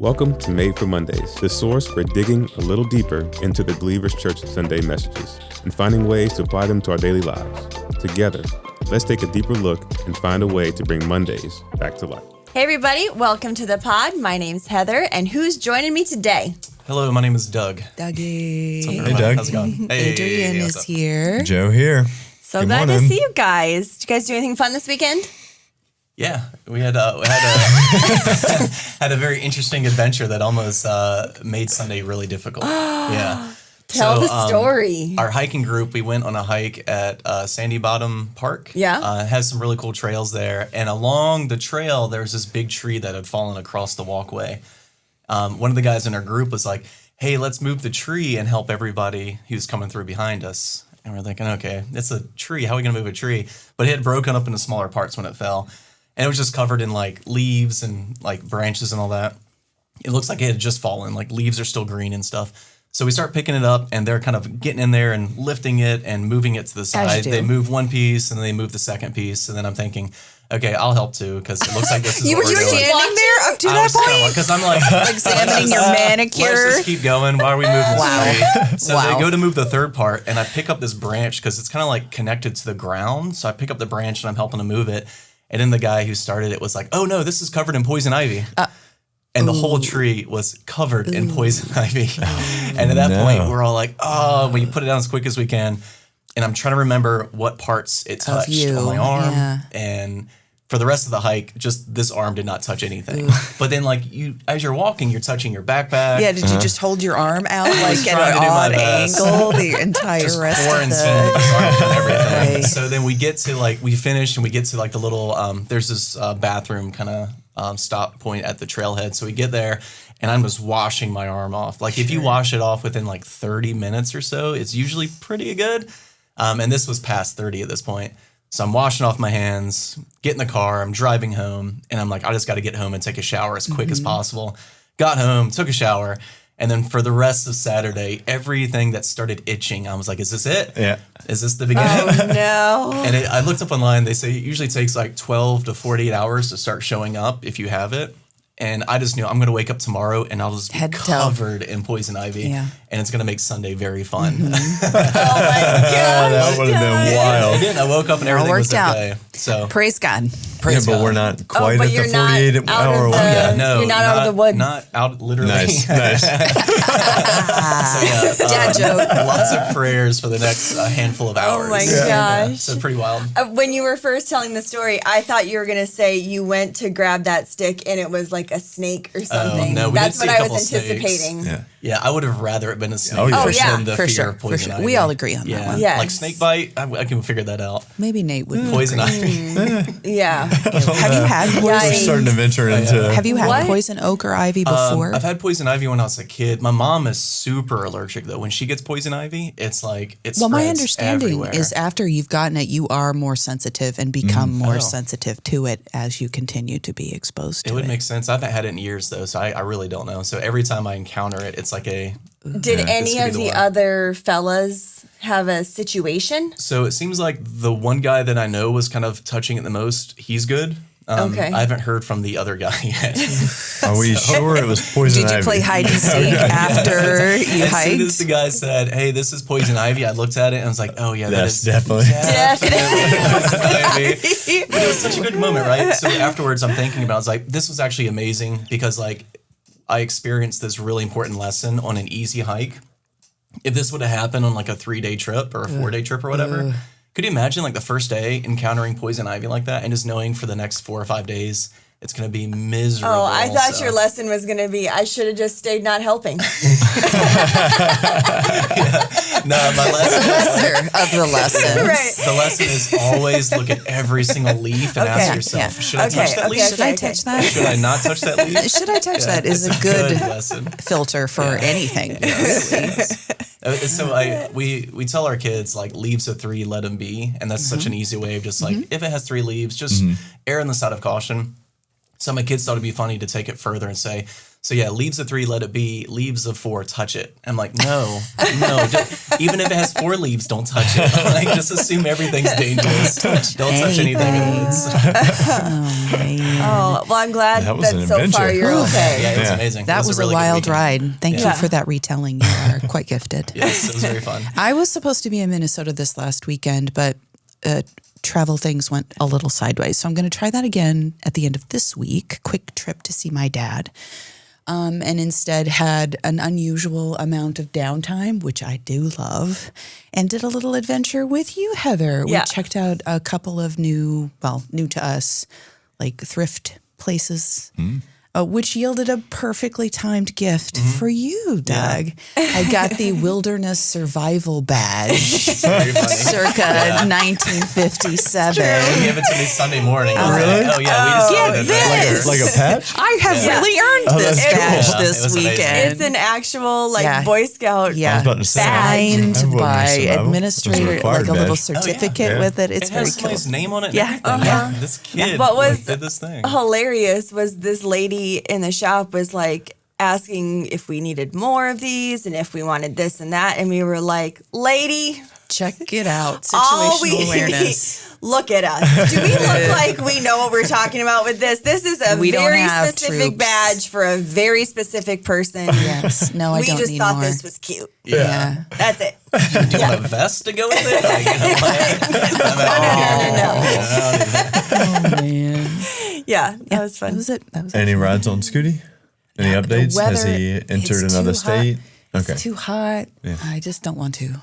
Welcome to Made for Mondays, the source for digging a little deeper into the Believers Church Sunday messages and finding ways to apply them to our daily lives. Together, let's take a deeper look and find a way to bring Mondays back to life. Hey everybody, welcome to the pod. My name's Heather, and who's joining me today? Hello, my name is Doug. Dougie. Hey, Doug. How's it going? Hey, Adrian is here. Joe here. So glad to see you guys. Did you guys do anything fun this weekend? Yeah, we had a very interesting adventure that almost made Sunday really difficult. Yeah. Tell the story. Our hiking group, we went on a hike at Sandy Bottom Park. Yeah. It has some really cool trails there. And along the trail, there was this big tree that had fallen across the walkway. One of the guys in our group was like, hey, let's move the tree and help everybody who's coming through behind us. And we're thinking, okay, it's a tree. How are we going to move a tree? But it had broken up into smaller parts when it fell. And it was just covered in like leaves and like branches and all that. It looks like it had just fallen, like leaves are still green and stuff. So we start picking it up and they're kind of getting in there and lifting it and moving it to the side. They move one piece and then they move the second piece. And then I'm thinking, okay, I'll help too because it looks like this is You were standing there up to that point? Because I'm like examining your manicure. Let's just keep going. Why are we moving this tree? So Wow. they go to move the third part and I pick up this branch because it's kind of like connected to the ground. So I pick up the branch and I'm helping to move it. And then the guy who started it was like, oh no, this is covered in poison ivy. And the whole tree was covered in poison ivy. And at that point, we're all like, oh, we put it down as quick as we can. And I'm trying to remember what parts it touched on my arm. Yeah. And for the rest of the hike, just this arm did not touch anything. But then like as you're walking, you're touching your backpack. Yeah, did you just hold your arm out like at an odd angle the entire just rest of quarantine the... and everything. Okay. So then we get to we finish and we get to like the little, there's this bathroom kind of stop point at the trailhead. So we get there and I'm just washing my arm off. Like if you wash it off within like 30 minutes or so, it's usually pretty good. And this was past 30 at this point. So I'm washing off my hands, get in the car, I'm driving home, and I'm like, I just got to get home and take a shower as quick as possible. Got home, took a shower, and then for the rest of Saturday, everything that started itching, I was like, is this it? Yeah. Is this the beginning? Oh no. And I looked up online, they say it usually takes like 12 to 48 hours to start showing up if you have it. And I just knew I'm going to wake up tomorrow and I'll just be covered in poison ivy. Yeah. And it's going to make Sunday very fun. Oh my God. That would have been wild. I did. I woke up and everything was okay. So Praise God. praise But God. we're not quite at you're the not 48 out hour of one. the- No, You're not out of the woods. Not out, literally. Nice. Dad joke. Lots of prayers for the next handful of hours. Oh my gosh. So pretty wild. When you were first telling the story, I thought you were going to say you went to grab that stick and it was like a snake or something. no, we That's did what see a I was couple snakes. anticipating. Yeah. Yeah, I would have rather it been a snake Oh, yeah. Oh, yeah, than the for fear sure. of poison ivy. We all agree on that one. Yes. Like snake bite, I can figure that out. Maybe Nate would Poison agree. ivy. Yeah. Have you had Yikes. poison? Starting to venture into. Have you had What? poison oak or ivy before? I've had poison ivy when I was a kid. My mom is super allergic though. When she gets poison ivy, it's like it Well, my spreads understanding everywhere. is after you've gotten it, you are more sensitive and become more sensitive to it as you continue to be exposed to It it. would make sense. I haven't had it in years though, so I really don't know. So every time I encounter it, it's like a. Did any This could of be the the one. other fellas have a situation? So it seems like the one guy that I know was kind of touching it the most. He's good. Okay. I haven't heard from the other guy yet. Are we sure it was poison Did you ivy? play hide and seek after you As soon as hiked? the guy said, "Hey, this is poison ivy," I looked at it and I was like, "Oh yeah, That's that is definitely. poison ivy." But it was such a good moment, right? So afterwards, I'm thinking about, I was like, "This was actually amazing," because like I experienced this really important lesson on an easy hike. If this would have happened on like a 3-day trip or a 4-day trip or whatever, could you imagine like the first day encountering poison ivy like that and just knowing for the next 4 or 5 days it's going to be miserable? Oh, I thought So- your lesson was going to be, I should have just stayed not helping. No, my lesson. Lesser of the lessons. Right. The lesson is always look at every single leaf and ask yourself, yeah. should I touch that leaf? Should I touch that? Should I not touch that leaf? Should I touch that is it's a good lesson. filter for anything. Really. So we tell our kids like leaves of 3, let them be, and that's such an easy way of just like if it has 3 leaves, just err on the side of caution. So my kids thought it'd be funny to take it further and say, So yeah, leaves a 3, let it be. Leaves a 4, touch it. I'm like, no, even if it has 4 leaves, don't touch it. Like, just assume everything's dangerous. Don't touch anything in woods. Oh, man. Oh, well, I'm glad That was that an so far adventure. you're okay. Yeah, it was amazing. That It was a really a good wild weekend. ride. Thank Yeah. you for that retelling. You are quite gifted. Yes, it was very fun. I was supposed to be in Minnesota this last weekend, but travel things went a little sideways. So I'm going to try that again at the end of this week. Quick trip to see my dad. And instead had an unusual amount of downtime, which I do love, and did a little adventure with you, Heather. Yeah. We checked out a couple of new to us, like thrift places, which yielded a perfectly timed gift for you, Doug. I got the Wilderness Survival Badge, Very funny. circa 1957. He gave it to me Sunday morning. I was Really? like, oh yeah, we just Get did this! Like a patch? I have Yeah. really earned this that's cool. badge Yeah, it this was amazing. weekend. It's an actual like Yeah. Boy Scout. Yeah, I was about to say, signed I wouldn't by survive. It's a administrator, required like a little badge. certificate Yeah. with it. It's It very has cool. somebody's name on it. Yeah. And everything. This kid What was did this thing. hilarious was this lady in the shop was like asking if we needed more of these and if we wanted this and that, and we were like, lady, Check it out. all we Situational need, awareness. look at us. Do we look like we know what we're talking about with this? This is a We don't very have specific troops. badge for a very specific person. Yes. No, I we don't just need thought more. this was cute. Yeah. That's it. Do you want a vest to go with it? Like, you know, Oh man. Yeah, that was That fun. was it. That was Any rides on Scooty? Any updates? Has weather, he entered it's another too state? hot. Okay. It's too hot. I just don't want to.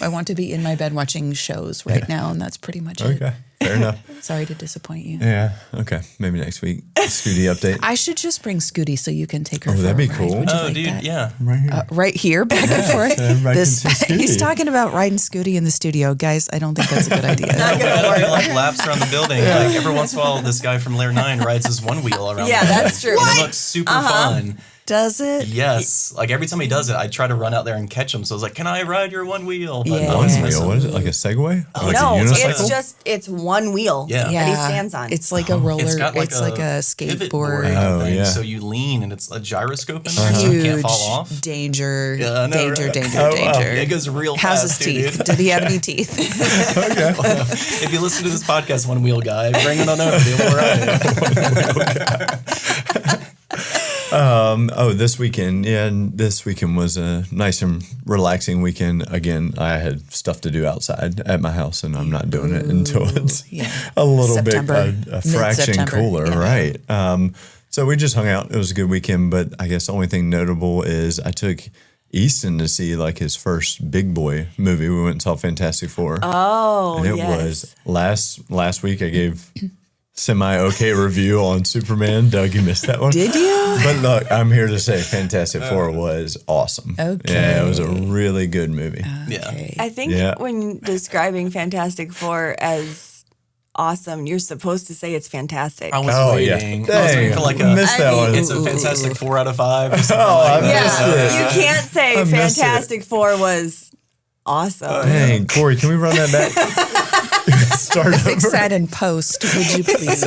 I want to be in my bed watching shows right now, and that's pretty much Okay. Fair enough. it. Sorry to disappoint you. Yeah. Okay. Maybe next week. Scooty update. I should just bring Scooty so you can take her. Oh, for that'd a be ride. cool. Would you oh, like dude, that? yeah. Right here. Right here, back and forth. everybody can see Scooty. He's talking about riding Scooty in the studio, guys. I don't think that's a good idea. Not We gonna gotta do work. like laps around the building. Like every once in a while, this guy from Layer 9 rides his one wheel around. Yeah, the building. that's true. And it looks super fun. Does it? Yes. Like every time he does it, I try to run out there and catch him. So I was like, can I ride your one wheel? But Yeah. no, One it's wheel. missing. What is it? Like a Segway? Or like No, a unicycle? it's just it's one wheel Yeah. that he stands on. It's like a roller. It's got like it's like a pivot board skateboard. Oh, thing, yeah. So you lean and it's a gyroscope in there, so you Huge can't fall off. danger, Yeah, I know, danger, right? danger, Oh, wow. danger. It goes real How's fast, his teeth? dude. Did he have any teeth? If you listen to this podcast, One Wheel Guy, bring it on over. We'll ride. This weekend. Yeah, and this weekend was a nice and relaxing weekend. Again, I had stuff to do outside at my house, and I'm not doing it until it's yeah. a little September, bit a fraction mid-September, cooler, yeah. right? So we just hung out. It was a good weekend, but I guess the only thing notable is I took Easton to see like his first big boy movie. We went and saw Fantastic Four. oh, and it yes. was last week. I gave semi-okay review on Superman. Doug, you missed that one. Did you? But look, I'm here to say Fantastic Four was awesome. Okay. Yeah, it was a really good movie. Yeah. Okay. I think Yeah. when describing Fantastic Four as awesome, you're supposed to say it's fantastic. I was Oh, yeah. waiting. I was waiting for like a. missed that I mean, one. It's a Fantastic 4 out of 5. Or something Oh, like I that. missed yeah, it. you can't say missed it. Fantastic Four was awesome. Dang, Corey, can we run that back? Start Fix over. that in post, would you please?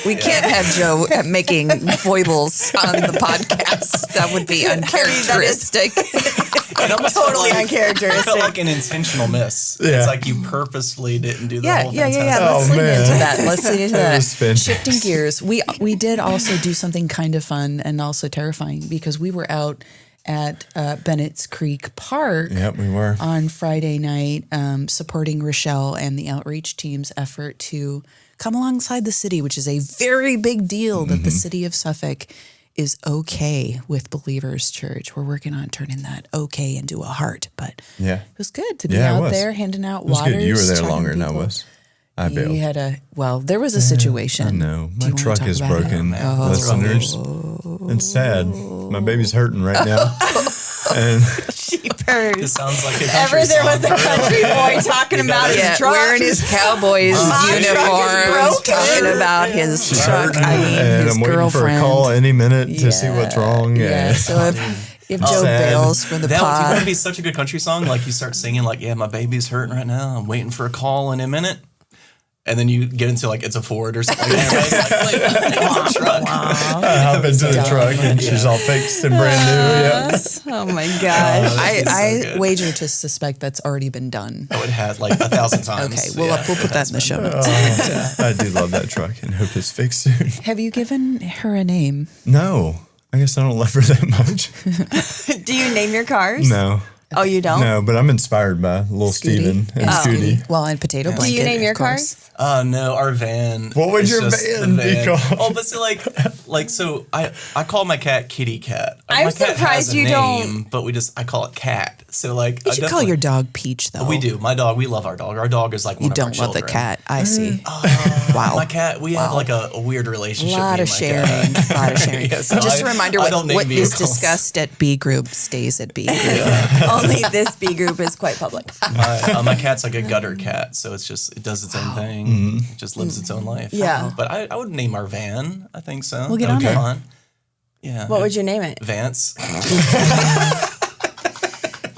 We can't have Joe making foibles on the podcast. That would be uncharacteristic. It almost Totally felt like, it uncharacteristic. felt like an intentional miss. Yeah. It's like you purposefully didn't do the Yeah, whole yeah. Fantastic Oh, Let's lean man. into that. Let's lean into That was that. fantastic. Shifting gears. We did also do something kind of fun and also terrifying because we were out at Bennett's Creek Park Yep, we were. on Friday night supporting Rochelle and the outreach team's effort to come alongside the city, which is a very big deal that the city of Suffolk is okay with Believers Church. We're working on turning that okay into a heart, but Yeah. it was good to be Yeah, it out was. there handing out It was waters. good. You were there talking to longer than I people. was. I bailed. You had there was a situation. I know. Do My you wanna truck talk is about it? broken, Oh. listeners. It's sad. My baby's hurting right now. And Jeepers. It sounds like a country Ever there was a song. country boy talking about his Yeah, truck. wearing his Cowboys My truck is uniform, broken. talking about his truck. I mean, and his I'm waiting girlfriend. for a call any minute to see what's wrong. Yeah. So if Joe Sad. bails for the That would pod, be such a good country song. Like you start singing, like, "Yeah, my baby's hurting right now. I'm waiting for a call in a minute." And then you get into like it's a Ford or something. It's a truck. I hop into the truck and she's all fixed and brand new. Yeah. Oh my God. I wager to suspect that's already been done. Oh, it had like 1,000 times. Okay, we'll put that in the show notes. I do love that truck and hope it's fixed soon. Have you given her a name? No, I guess I don't love her that much. Do you name your cars? No. Oh, you don't? No, but I'm inspired by little Steven and Scooty. Well, and Potato Blanket. Do you name your of course. cars? No, our van. What would is your just van the be called? Oh, but so so I call my cat Kitty Cat. I'm my cat surprised has a you name, but I call it Cat. So like, You should call your dog Peach, though. We do. My dog, we love our dog. Our dog is like one You of our don't children. love the cat. I see. Wow. My cat, we have like a weird relationship. A lot me of and my sharing. cat. A lot of sharing. Yeah, so Just a reminder, I don't name what is vehicles. discussed at B group stays at B group. Only this B group is quite public. My cat's like a gutter cat, so it does its own thing. It just lives its own life. Yeah. But I would name our van. I think so. We'll get That would on be it. fun. Yeah. What would you name it? Vance.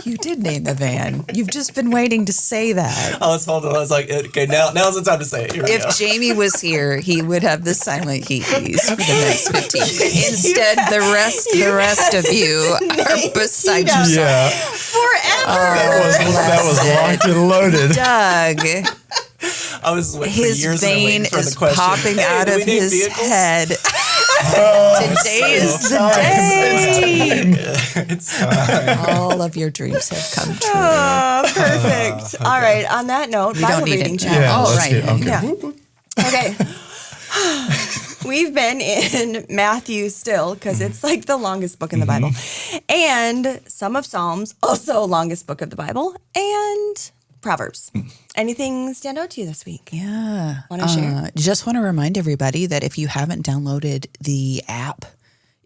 You did name the van. You've just been waiting to say that. I was like, okay, now's the time to say it. Here we go. If Jamie was here, he would have the silent hee-hees for the next 15 minutes. Instead, the rest of you are beside yourself. Yeah, Forever. that was locked and loaded. Doug, I was waiting for his years and vein waiting for is the question. popping Hey, out do of we name his vehicles? head. Today is the day. It's time. All of your dreams have come true. Oh, perfect. All right. On that note, We Bible don't need reading it. challenge. Yeah, Oh, let's right. get- okay. Yeah. Okay. We've been in Matthew still because it's like the longest book in the Bible. And some of Psalms, also longest book of the Bible, and Proverbs. Anything stand out to you this week? Yeah. Want to share? Just want to remind everybody that if you haven't downloaded the app,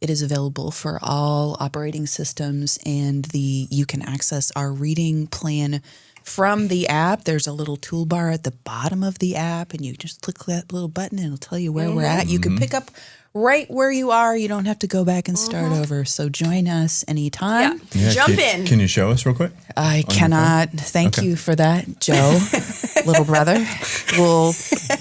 it is available for all operating systems, and you can access our reading plan from the app. There's a little toolbar at the bottom of the app, and you just click that little button, and it'll tell you where we're at. You can pick up right where you are. You don't have to go back and start over. So join us anytime. Yeah, Jump in. Can you show us real quick? I cannot. Thank you for that, Joe, little brother. We'll.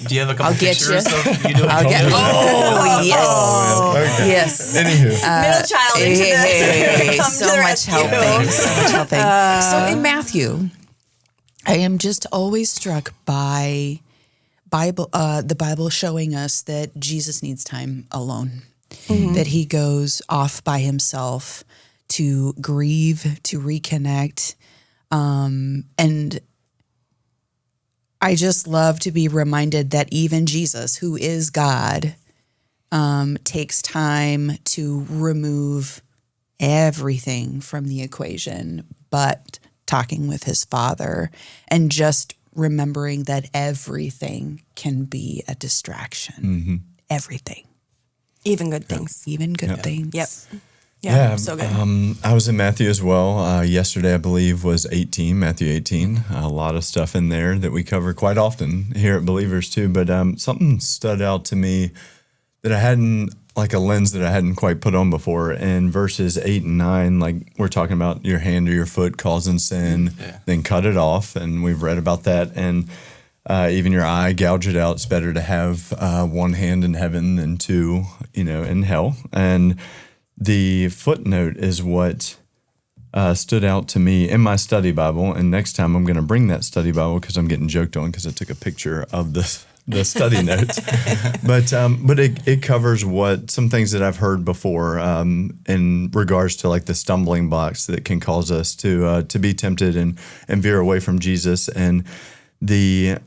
Do you have a couple I'll get pictures you. of you doing I'll get. COVID? Oh yes, Okay. yes. Anywho, Middle child into Hey, the come so to the much rescue. helping. So much helping. So in Matthew, I am just always struck by the Bible showing us that Jesus needs time alone, that he goes off by himself to grieve, to reconnect, and I just love to be reminded that even Jesus, who is God, takes time to remove everything from the equation, but talking with his Father and just remembering that everything can be a distraction. Everything, Even good things. even good things. Yep. Yeah, so good. I was in Matthew as well. Yesterday, I believe, was Matthew 18. A lot of stuff in there that we cover quite often here at Believers too. But something stood out to me that I hadn't, like a lens that I hadn't quite put on before. In verses 8 and 9, like we're talking about your hand or your foot causing sin, then cut it off. And we've read about that. And even your eye, gouge it out. It's better to have one hand in heaven than two, in hell. And the footnote is what stood out to me in my study Bible. And next time I'm going to bring that study Bible because I'm getting joked on because I took a picture of the study notes. But it covers some things that I've heard before in regards to like the stumbling blocks that can cause us to be tempted and veer away from Jesus. And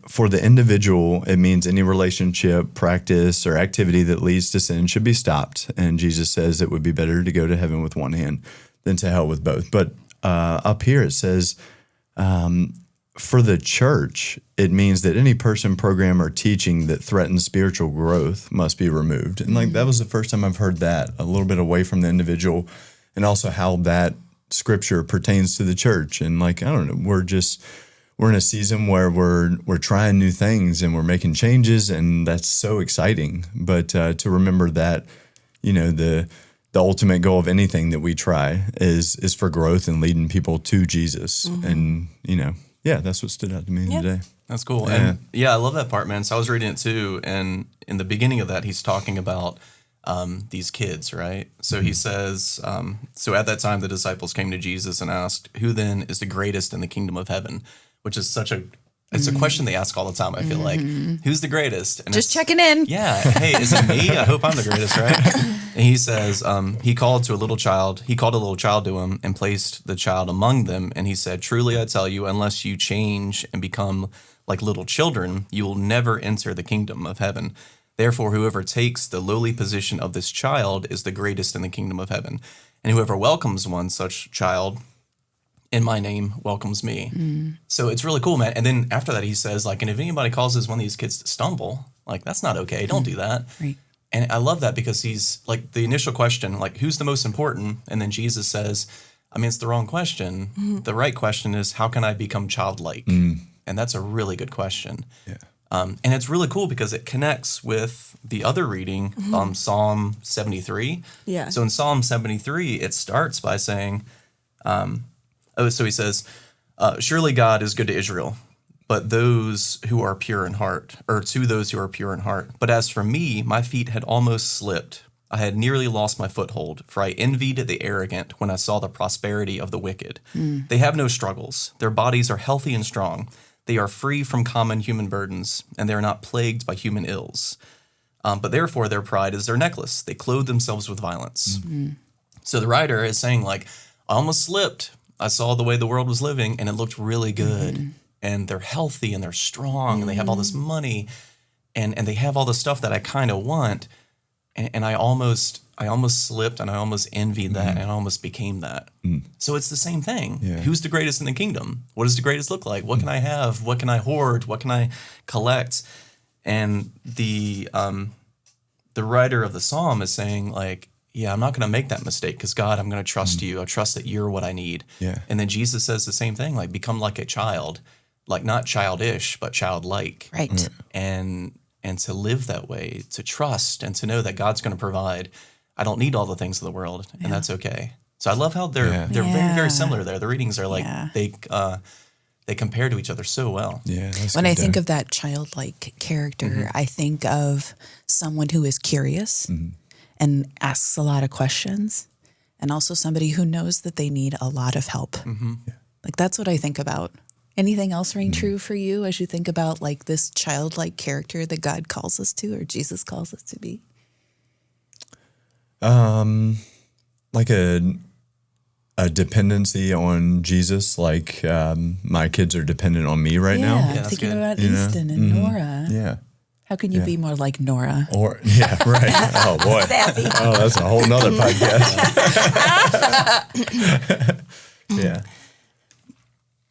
for the individual, it means any relationship, practice, or activity that leads to sin should be stopped. And Jesus says it would be better to go to heaven with one hand than to hell with both. But up here it says, for the church, it means that any person, program, or teaching that threatens spiritual growth must be removed. And like that was the first time I've heard that, a little bit away from the individual, and also how that scripture pertains to the church. And like, I don't know, we're in a season where we're trying new things and we're making changes, and that's so exciting. But to remember that, the ultimate goal of anything that we try is for growth and leading people to Jesus. And that's what stood out to me today. That's cool. Yeah. And yeah, I love that part, man. So I was reading it too. And in the beginning of that, he's talking about these kids, right? So he says, so at that time, the disciples came to Jesus and asked, who then is the greatest in the kingdom of heaven? Which is it's a question they ask all the time, I feel like. Who's the greatest? And Just checking in. Yeah. Hey, is it me? I hope I'm the greatest, right? And he says, he called a little child to him and placed the child among them. And he said, truly, I tell you, unless you change and become like little children, you will never enter the kingdom of heaven. Therefore, whoever takes the lowly position of this child is the greatest in the kingdom of heaven. And whoever welcomes one such child in my name welcomes me. So it's really cool, man. And then after that, he says, like, and if anybody causes one of these kids to stumble, like, that's not okay. Don't do that. Right. And I love that because he's like the initial question, like, who's the most important? And then Jesus says, I mean, it's the wrong question. The right question is, how can I become childlike? And that's a really good question. Yeah. And it's really cool because it connects with the other reading, Psalm 73. Yeah. So in Psalm 73, it starts by saying, so he says, surely God is good to Israel, but those who are pure in heart, or to those who are pure in heart. But as for me, my feet had almost slipped. I had nearly lost my foothold, for I envied the arrogant when I saw the prosperity of the wicked. They have no struggles. Their bodies are healthy and strong. They are free from common human burdens, and they are not plagued by human ills. But therefore, their pride is their necklace. They clothe themselves with violence. So the writer is saying, like, I almost slipped. I saw the way the world was living, and it looked really good. And they're healthy, and they're strong, and they have all this money, and they have all the stuff that I kind of want. And I almost slipped, and I almost envied that, and I almost became that. So it's the same thing. Yeah. Who's the greatest in the kingdom? What does the greatest look like? What can I have? What can I hoard? What can I collect? And the writer of the psalm is saying, like, yeah, I'm not going to make that mistake because, God, I'm going to trust you. I trust that you're what I need. Yeah. And then Jesus says the same thing, like, become like a child, like not childish, but childlike. Right. And to live that way, to trust and to know that God's going to provide. I don't need all the things of the world, and that's okay. So I love how they're very, very similar there. The readings are like they compare to each other so well. Yeah. When I think of that childlike character, I think of someone who is curious and asks a lot of questions, and also somebody who knows that they need a lot of help. Like, that's what I think about. Anything else ring true for you as you think about, like, this childlike character that God calls us to, or Jesus calls us to be? Like a dependency on Jesus, like my kids are dependent on me right now. Yeah, that's thinking good. about Easton and Nora. Yeah. How can you be more like Nora? Or right. Oh boy. Sassy. Oh, that's a whole nother podcast. Yeah.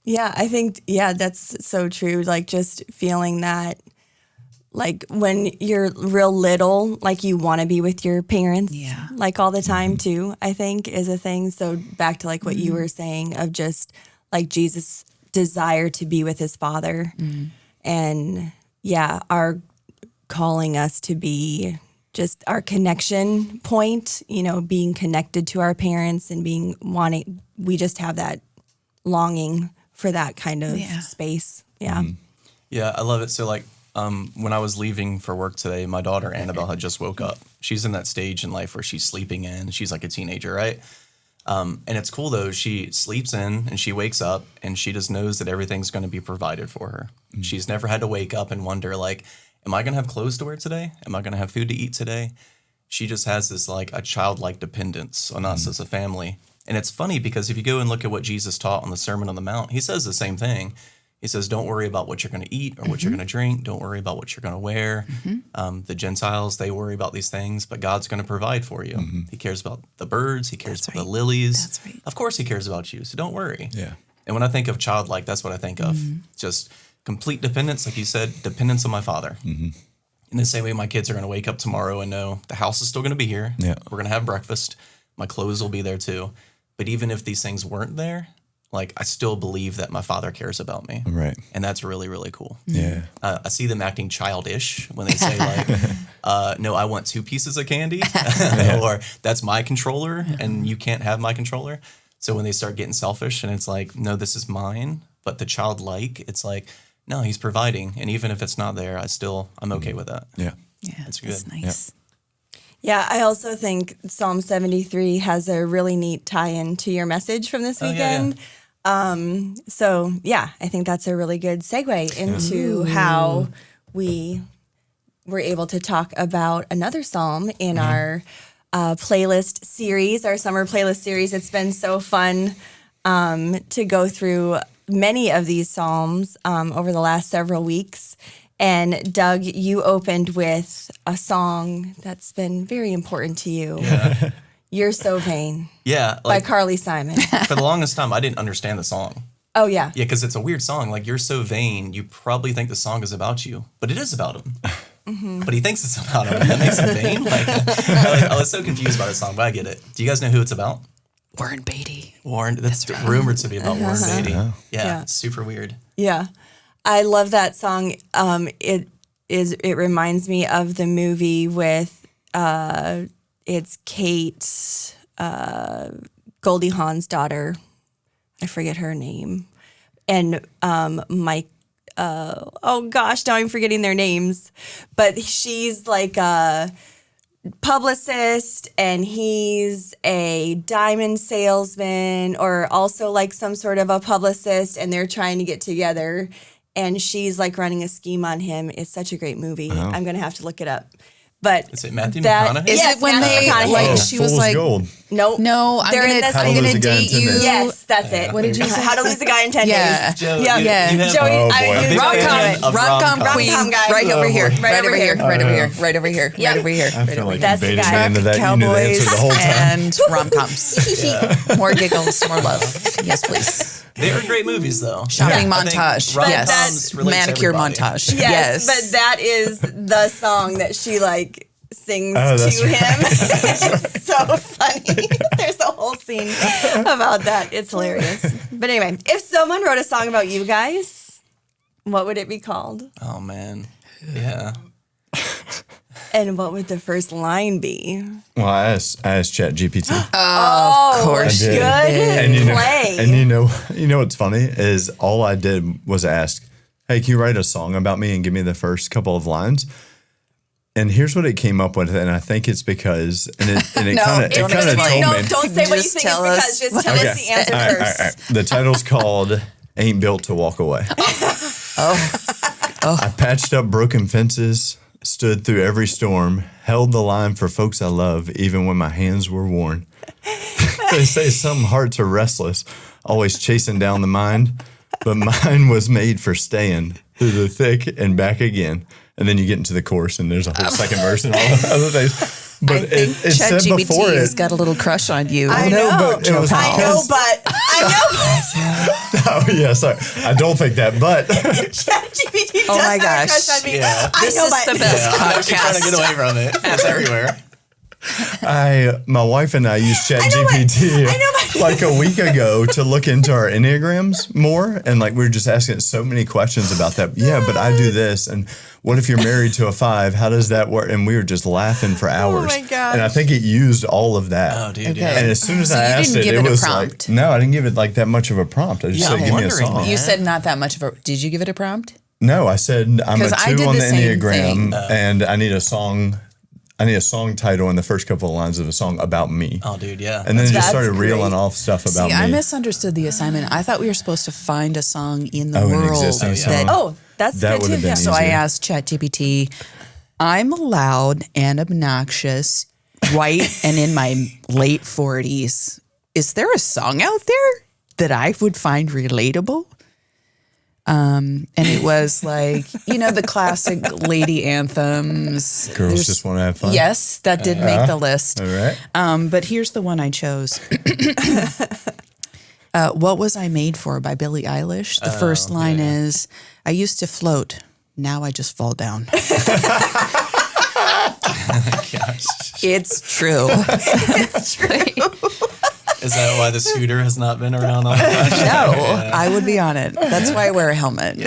Yeah, I think, that's so true. Like, just feeling that, like, when you're real little, like, you want to be with your parents, like, all the time, too, I think is a thing. So back to, like, what you were saying of just, like, Jesus' desire to be with his Father. And, our calling us to be just our connection point, being connected to our parents and we just have that longing for that kind of space. Yeah. Yeah, I love it. So, like, when I was leaving for work today, my daughter Annabelle had just woke up. She's in that stage in life where she's sleeping in. She's like a teenager, right? And it's cool, though. She sleeps in and she wakes up and she just knows that everything's going to be provided for her. She's never had to wake up and wonder, like, am I going to have clothes to wear today? Am I going to have food to eat today? She just has this, like, a childlike dependence on us as a family. And it's funny because if you go and look at what Jesus taught on the Sermon on the Mount, he says the same thing. He says, don't worry about what you're going to eat or what you're going to drink. Don't worry about what you're going to wear. The Gentiles, they worry about these things, but God's going to provide for you. He cares about the birds. He cares about the lilies. That's right. Of course he cares about you, so don't worry. Yeah. And when I think of childlike, that's what I think of. Just complete dependence, like you said, dependence on my Father. In the same way, my kids are going to wake up tomorrow and know the house is still going to be here. Yeah. We're going to have breakfast. My clothes will be there too. But even if these things weren't there, like, I still believe that my Father cares about me. Right. And that's really, really cool. Yeah. I see them acting childish when they say, like, no, I want 2 pieces of candy, or that's my controller and you can't have my controller. So when they start getting selfish and it's like, no, this is mine, but the childlike, it's like, no, he's providing. And even if it's not there, I'm okay with that. Yeah. Yeah, That's that's good. nice. Yeah, I also think Psalm 73 has a really neat tie-in to your message from this weekend. So, yeah, I think that's a really good segue into how we were able to talk about another psalm in our playlist series, our summer playlist series. It's been so fun to go through many of these psalms over the last several weeks. And Doug, you opened with a song that's been very important to you. Yeah. You're So Vain Yeah. by Carly Simon. For the longest time, I didn't understand the song. Oh, yeah. Yeah, because it's a weird song. Like, you're so vain, you probably think the song is about you, but it is about him. But he thinks it's about him, and that makes him vain. Like, I was so confused by the song, but I get it. Do you guys know who it's about? Warren Beatty. Warren. That's rumored to be about Warren Beatty. Yeah, super weird. Yeah. I love that song. It reminds me of the movie with it's Kate Goldie Hawn's daughter. I forget her name. And Mike oh gosh, now I'm forgetting their names. But she's like a publicist and he's a diamond salesman or also like some sort of a publicist and they're trying to get together. And she's like running a scheme on him. It's such a great movie. I'm going to have to look it up. But is it Matthew McConaughey? Is yes, it when Matthew they McConaughey. like she was Fool's like Gold. Nope. no, I'm They're in gonna, this- I'm How to gonna Lose a Guy in date 10 you. Minutes. Yes, that's it. What did you say? How to Lose a Guy in 10 Yeah. days. Joe, Yeah. Yeah. you have- Joey, Oh, boy. I Big fan of Rom-com rom-com. queen, Rom-com guy. right over here, Right right over over here, here. right over here, right over here, Yep. right over here, I right feel over like here. That's you the baited guy. me into that. You knew the answer Cowboys the whole time. and rom-coms. More giggles, more love. Yes, please. They are great movies, though. Shopping I think montage. rom-coms Yes. relate to Manicure everybody. montage. Yes, but that is the song that she like sings Oh, to that's him. It's so funny. There's a whole scene about that. It's hilarious. But anyway, if someone wrote a song about you guys, what would it be called? Oh, man. Yeah. And what would the first line be? Well, I asked ChatGPT. Of course good you did. And play. you know what's funny is all I did was ask, "Hey, can you write a song about me and give me the first couple of lines?" And here's what it came up with, and I think it's because, and it No, kind of don't told explain. No, me. don't say what you Just think tell it's because. us. Just tell us the answer All right, first. all right. The title's called "Ain't Built to Walk Away." I patched up broken fences, stood through every storm, held the line for folks I love, even when my hands were worn. They say some hearts are restless, always chasing down the mind, but mine was made for staying through the thick and back again. And then you get into the chorus, and there's a whole second verse and all the other things. But I think it said before ChatGPT has it. got a little crush on you. I know, know. but it was I know, but Oh, yeah, sorry. I don't think that, but ChatGPT does Oh my have a gosh. crush on me. Yeah. I This know, is but the best I'm actually trying to get away from it. It's everywhere. my wife and I used know, ChatGPT like a week ago to look into our Enneagrams more. And like, we were just asking it so many questions about that. Yeah, but I do this. And what if you're married to a 5? How does that work? And we were just laughing for hours. my gosh. And I think it used all of that. Oh, dude, Okay. yeah. And as soon as So I you asked didn't it, give it it a was prompt? like, no, I didn't give it like that much of a prompt. I just Yeah, said, I'm give me a wondering, song. man. You said not that much of a. Did you give it a prompt? No, I said I'm a 'Cause I 2 did on the the same Enneagram, thing. and I need a song. I need a song title in the first couple of lines of a song about me. Oh, dude, yeah. And then it just That's started reeling great. off stuff about See, me. I misunderstood the assignment. I thought we were supposed to find a song in the Oh, an world existing that. song. Oh, that's That good would too. have been Yeah. So I easier. asked ChatGPT, I'm loud and obnoxious, white, and in my late 40s. Is there a song out there that I would find relatable? And it was like, the classic lady anthems. Girls There's- just want to have fun. Yes, that did make the list. All right. But here's the one I chose. What Was I Made For by Billie Eilish. The first line is, I used to float. Now I just fall down. It's true. It's true. Is that why the scooter has not been around all the time? No, I would be on it. That's why I wear a helmet.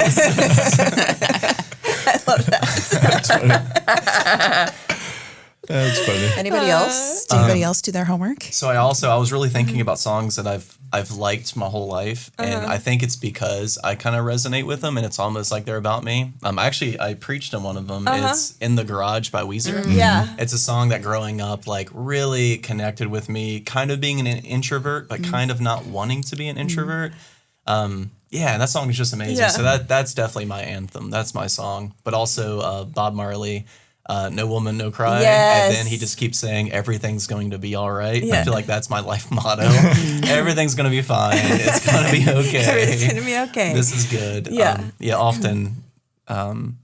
That's funny. Anybody else? Did anybody else do their homework? So I was really thinking about songs that I've liked my whole life, and I think it's because I kind of resonate with them, and it's almost like they're about me. Actually, I preached on one of them. It's "In the Garage" by Weezer. Yeah. It's a song that growing up like really connected with me, kind of being an introvert, but kind of not wanting to be an introvert. Yeah, that song is just amazing. Yeah. So that's definitely my anthem. That's my song. But also Bob Marley, "No Woman, No Cry." Yes. And then he just keeps saying, "Everything's going to be all right." Yeah. I feel like that's my life motto. Everything's going to be fine. It's going to be okay. Everything's going to be okay. This is good. Yeah. Often I'm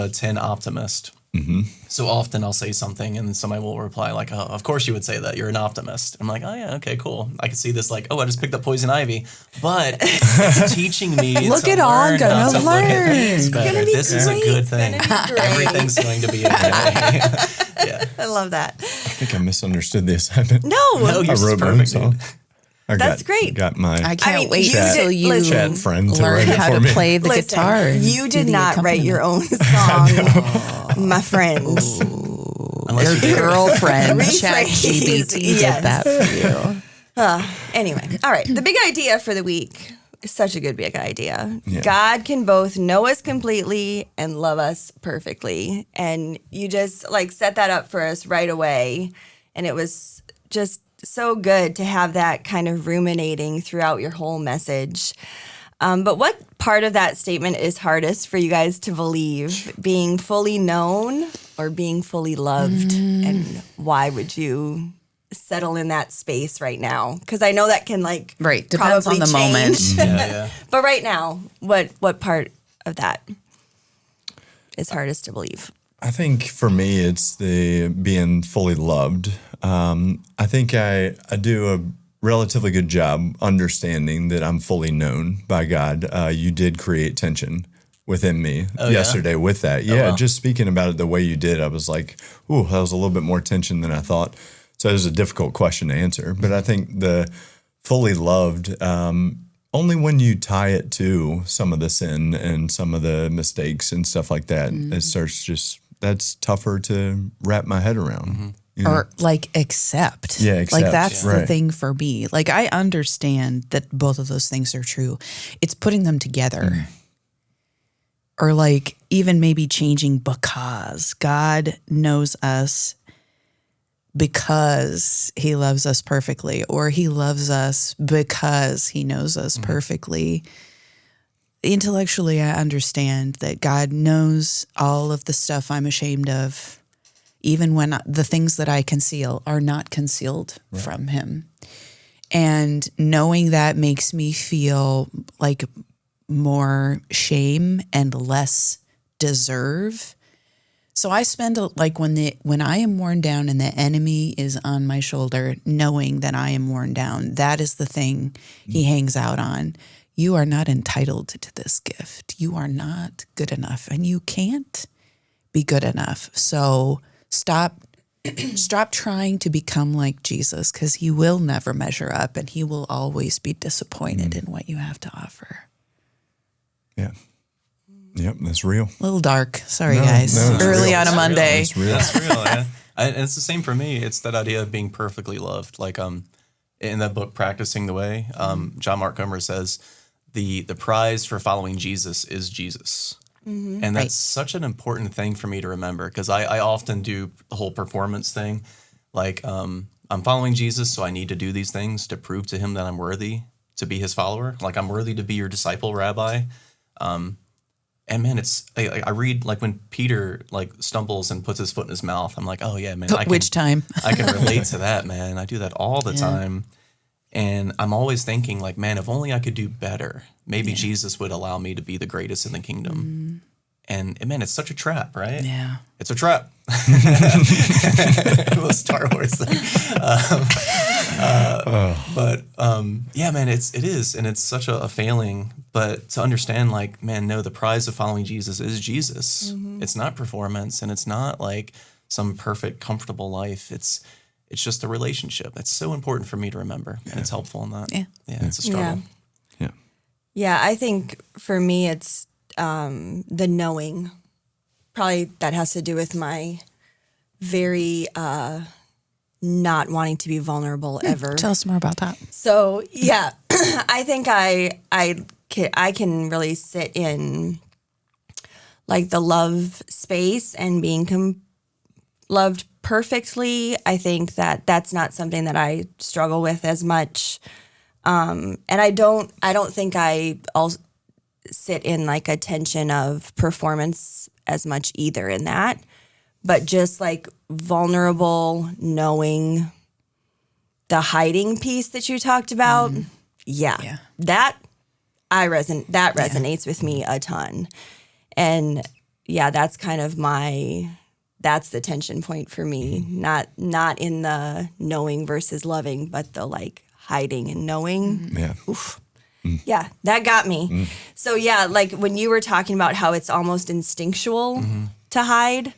a 10 optimist. So often I'll say something and somebody will reply like, "Oh, of course you would say that. You're an optimist." I'm like, "Oh yeah, okay, cool." I can see this like, "Oh, I just picked up poison ivy," but it's teaching me Look to at all, learn gonna how to look at learn. things better. gonna be This is a great. good It's thing. gonna be great. Everything's going to be okay. Yeah. I love that. I think I misunderstood the assignment. No. No, I yours is wrote my own perfect, song. dude. I That's great. Got my I can't mean, wait you until did- you listen. chat friend to learn write it how for to me. play the Listen, guitar. and you do did the not write your accompaniment. own song, my friends. Unless you Your do. girlfriend, Rephrase. ChatGPT, Yes. did that for you. Anyway, all right. The big idea for the week is such a good big idea. Yeah. God can both know us completely and love us perfectly. And you just like set that up for us right away. And it was just so good to have that kind of ruminating throughout your whole message. But what part of that statement is hardest for you guys to believe? Being fully known or being fully loved? And why would you settle in that space right now? Because I know that can like Right, depends on probably the moment. change. Yeah. But right now, what part of that is hardest to believe? I think for me, it's the being fully loved. I think I do a relatively good job understanding that I'm fully known by God. You did create tension within me yesterday with that. Yeah, wow. just speaking about it the way you did, I was like, ooh, that was a little bit more tension than I thought. So it was a difficult question to answer. But I think the fully loved, only when you tie it to some of the sin and some of the mistakes and stuff like that, it starts just, that's tougher to wrap my head around. You know? Or like accept. Yeah, Like accept, that's yeah. the Right. thing for me. Like I understand that both of those things are true. It's putting them together. Or like even maybe changing because God knows us because he loves us perfectly, or he loves us because he knows us perfectly. Intellectually, I understand that God knows all of the stuff I'm ashamed of, even when the things that I conceal are not concealed from him. And knowing that makes me feel like more shame and less deserve. So I spend like when I am worn down and the enemy is on my shoulder, knowing that I am worn down, that is the thing he hangs out on. You are not entitled to this gift. You are not good enough, and you can't be good enough. So stop trying to become like Jesus, because he will never measure up, and he will always be disappointed in what you have to offer. Yeah. Yep, that's real. A little dark. Sorry, No, guys. no, it's Early real. on a It's Monday. It's real. That's real, yeah. And it's the same for me. It's that idea of being perfectly loved. Like in that book, Practicing the Way, John Mark Comer says, the prize for following Jesus is Jesus. And that's such an important thing for me to remember, because I often do the whole performance thing. Like I'm following Jesus, so I need to do these things to prove to him that I'm worthy to be his follower. Like I'm worthy to be your disciple, Rabbi. And man, it's I read like when Peter like stumbles and puts his foot in his mouth. I'm like, oh yeah, man. Which time? I can relate to that, man. I do that all the time. And I'm always thinking like, man, if only I could do better, maybe Jesus would allow me to be the greatest in the kingdom. And man, it's such a trap, right? Yeah. It's a trap. Well, Star Wars thing. But yeah, man, it is. And it's such a failing. But to understand like, man, no, the prize of following Jesus is Jesus. It's not performance, and it's not like some perfect, comfortable life. It's just a relationship. That's so important for me to remember. And it's helpful in that. Yeah. Yeah, it's a struggle. Yeah. Yeah, I think for me it's the knowing. Probably that has to do with my very not wanting to be vulnerable ever. Tell us more about that. So yeah, I think I can really sit in like the love space and being loved perfectly. I think that that's not something that I struggle with as much. And I don't think I sit in like a tension of performance as much either in that, but just like vulnerable, knowing the hiding piece that you talked about. Yeah. That resonates with me a ton. And yeah, that's kind of that's the tension point for me. Not in the knowing versus loving, but the like hiding and knowing. Yeah. Oof. Yeah, that got me. So yeah, like when you were talking about how it's almost instinctual to hide,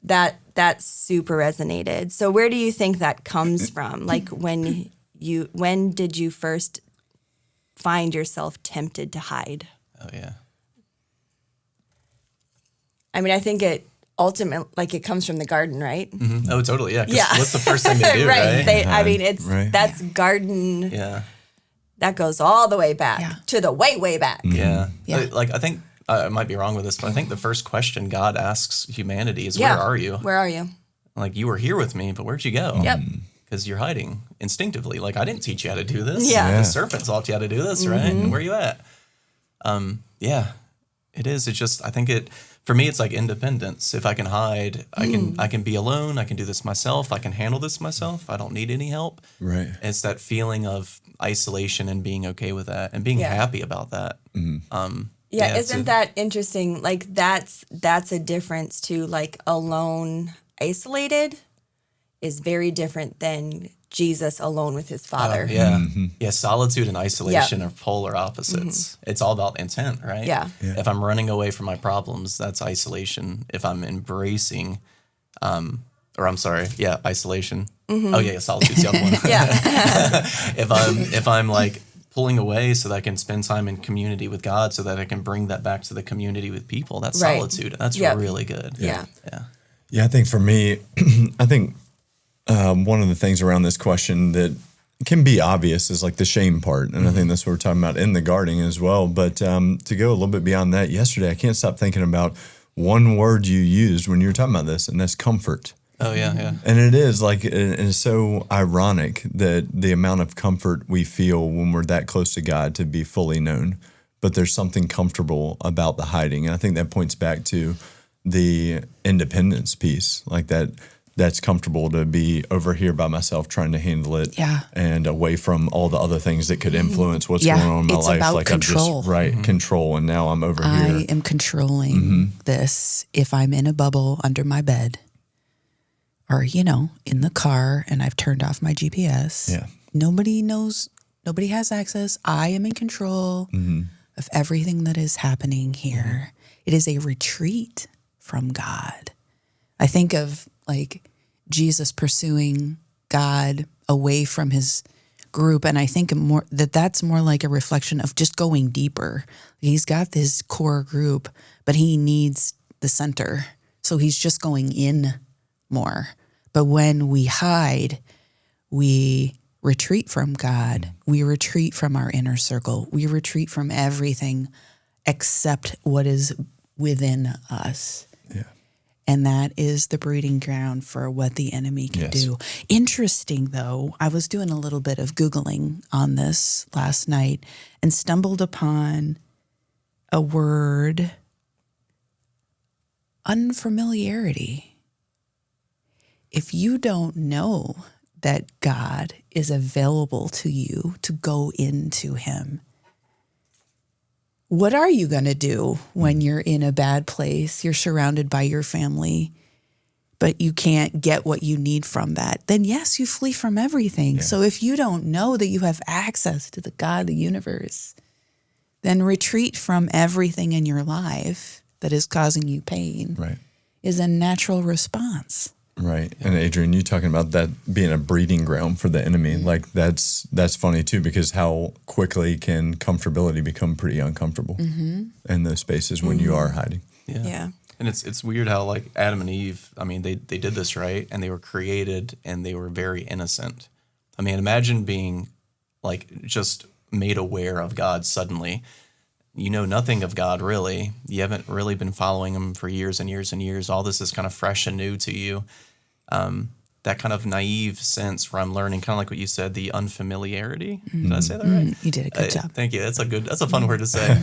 that super resonated. So where do you think that comes from? Like when did you first find yourself tempted to hide? Oh yeah. I mean, I think it ultimately, like it comes from the garden, right? Mm-hmm. Oh, totally. Yeah. 'Cause Yeah. what's the first thing they do, right? I mean, that's Right. garden. Yeah. That goes all the way back to the way back. Yeah. Yeah. Like I think I might be wrong with this, but I think the first question God asks humanity is, "Where are you?" Where are you? Like, you were here with me, but where'd you go? Yep. Because you're hiding instinctively. Like, I didn't teach you how to do this. Yeah. The serpent taught you how to do this, right? Where are you at? Yeah, it is. It's just, I think for me, it's like independence. If I can hide, I can be alone. I can do this myself. I can handle this myself. I don't need any help. Right. It's that feeling of isolation and being okay with that and being happy about that. Yeah, isn't that interesting? Like that's a difference too. Like alone, isolated is very different than Jesus alone with his Father. Yeah, solitude and isolation are polar opposites. It's all about intent, right? Yeah. If I'm running away from my problems, that's isolation. If I'm embracing, isolation. Oh yeah, solitude's the other one. If I'm like pulling away so that I can spend time in community with God, so that I can bring that back to the community with people, that's solitude. That's really good. Yeah. Yeah, I think for me, one of the things around this question that can be obvious is like the shame part. And I think that's what we're talking about in the gardening as well. But to go a little bit beyond that, yesterday, I can't stop thinking about one word you used when you were talking about this, and that's comfort. Oh, yeah. And it is like, it's so ironic that the amount of comfort we feel when we're that close to God to be fully known, but there's something comfortable about the hiding. And I think that points back to the independence piece, like that's comfortable to be over here by myself trying to handle it and away from all the other things that could influence what's going on in my it's life. about Like control. I'm just, control. And now I'm over here. I am controlling this. If I'm in a bubble under my bed or, in the car and I've turned off my GPS, nobody knows, nobody has access. I am in control of everything that is happening here. It is a retreat from God. I think of like Jesus pursuing God away from his group. And I think that's more like a reflection of just going deeper. He's got this core group, but he needs the center. So he's just going in more. But when we hide, we retreat from God. We retreat from our inner circle. We retreat from everything except what is within us. Yeah. And that is the breeding ground for what the enemy can do. Interesting, though, I was doing a little bit of Googling on this last night and stumbled upon a word, unfamiliarity. If you don't know that God is available to you to go into him, what are you going to do when you're in a bad place, you're surrounded by your family, but you can't get what you need from that? Then yes, you flee from everything. Yeah. So if you don't know that you have access to the God of the universe, then retreat from everything in your life that is causing you pain is a natural response. Right. And Adrian, you talking about that being a breeding ground for the enemy. Like that's funny too, because how quickly can comfortability become pretty uncomfortable in those spaces when you are hiding. Yeah. And it's weird how like Adam and Eve, I mean, they did this right, and they were created and they were very innocent. I mean, imagine being like just made aware of God suddenly. You know nothing of God, really. You haven't really been following him for years and years and years. All this is kind of fresh and new to you. That kind of naive sense where I'm learning, kind of like what you said, the unfamiliarity. Did I say that right? You did a good job. Thank you. That's a fun word to say.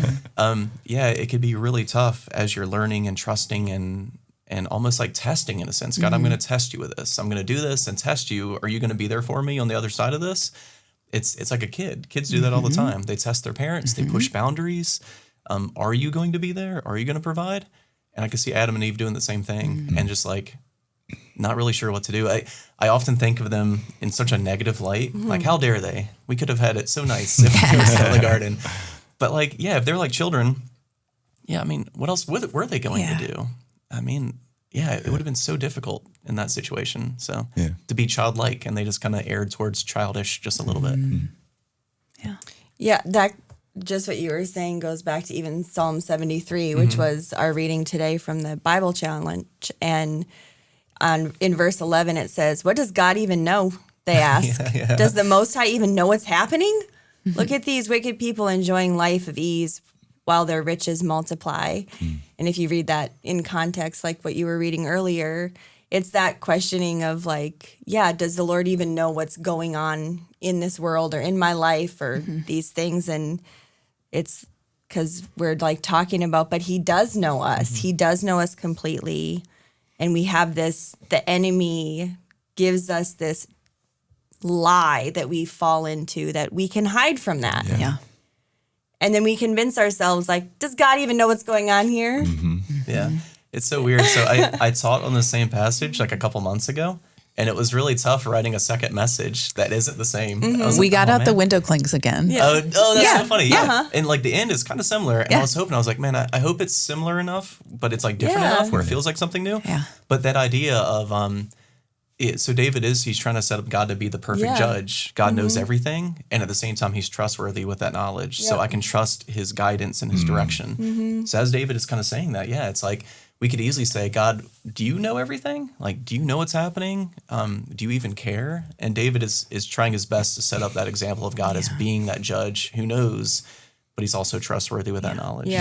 Yeah, it could be really tough as you're learning and trusting and almost like testing in a sense. God, I'm going to test you with this. I'm going to do this and test you. Are you going to be there for me on the other side of this? It's like a kid. Kids do that all the time. They test their parents. They push boundaries. Are you going to be there? Are you going to provide? And I could see Adam and Eve doing the same thing and just like not really sure what to do. I often think of them in such a negative light. Like, how dare they? We could have had it so nice if we were still in the garden. But like, yeah, if they're like children, yeah, I mean, what else were they going to do? I mean, yeah, it would have been so difficult in that situation. So to be childlike, and they just kind of erred towards childish just a little bit. Yeah, that just what you were saying goes back to even Psalm 73, which was our reading today from the Bible Challenge. And in verse 11, it says, "What does God even know?" They ask. Does the Most High even know what's happening? Look at these wicked people enjoying life of ease while their riches multiply. And if you read that in context, like what you were reading earlier, it's that questioning of like, yeah, does the Lord even know what's going on in this world or in my life or these things? And it's because we're like talking about, but he does know us. He does know us completely. And we have this, the enemy gives us this lie that we fall into that we can hide from that. And then we convince ourselves, like, does God even know what's going on here? Yeah. It's so weird. So I taught on the same passage like a couple months ago, and it was really tough writing a second message that isn't the same. We got out the window clings again. Oh, that's so funny. Yeah. And like the end is kind of similar. And I was hoping, I was like, man, I hope it's similar enough, but it's like different enough where it feels like something new. But that idea of, so David he's trying to set up God to be the perfect judge. God knows everything. And at the same time, he's trustworthy with that knowledge. So I can trust his guidance and his direction. So as David is kind of saying that, it's like, we could easily say, God, do you know everything? Like, do you know what's happening? Do you even care? And David is trying his best to set up that example of God as being that judge who knows, but he's also trustworthy with that knowledge.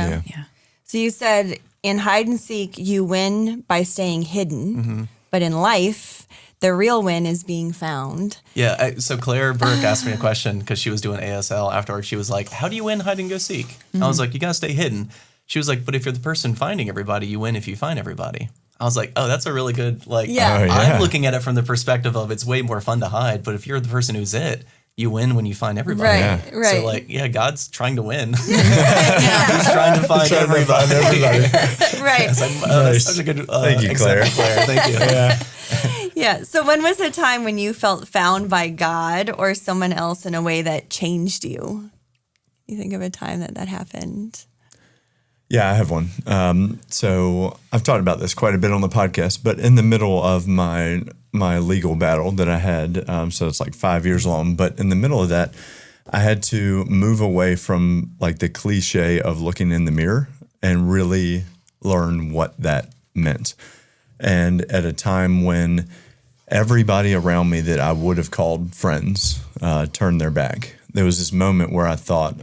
So you said in hide and seek, you win by staying hidden, but in life, the real win is being found. Yeah. So Claire Burke asked me a question because she was doing ASL afterwards. She was like, how do you win hide and go seek? I was like, you got to stay hidden. She was like, but if you're the person finding everybody, you win if you find everybody. I was like, oh, that's a really good, like, I'm looking at it from the perspective of it's way more fun to hide. But if you're the person who's you win when you find everybody. Right. So like, God's trying to win. He's trying to find everybody. Right. That's such a good Thank you, Claire. Thank you. So when was the time when you felt found by God or someone else in a way that changed you? You think of a time that happened? Yeah, I have one. So I've talked about this quite a bit on the podcast, but in the middle of my legal battle that I had, so it's like 5 years long, but in the middle of that, I had to move away from like the cliche of looking in the mirror and really learn what that meant. And at a time when everybody around me that I would have called friends turned their back, there was this moment where I thought,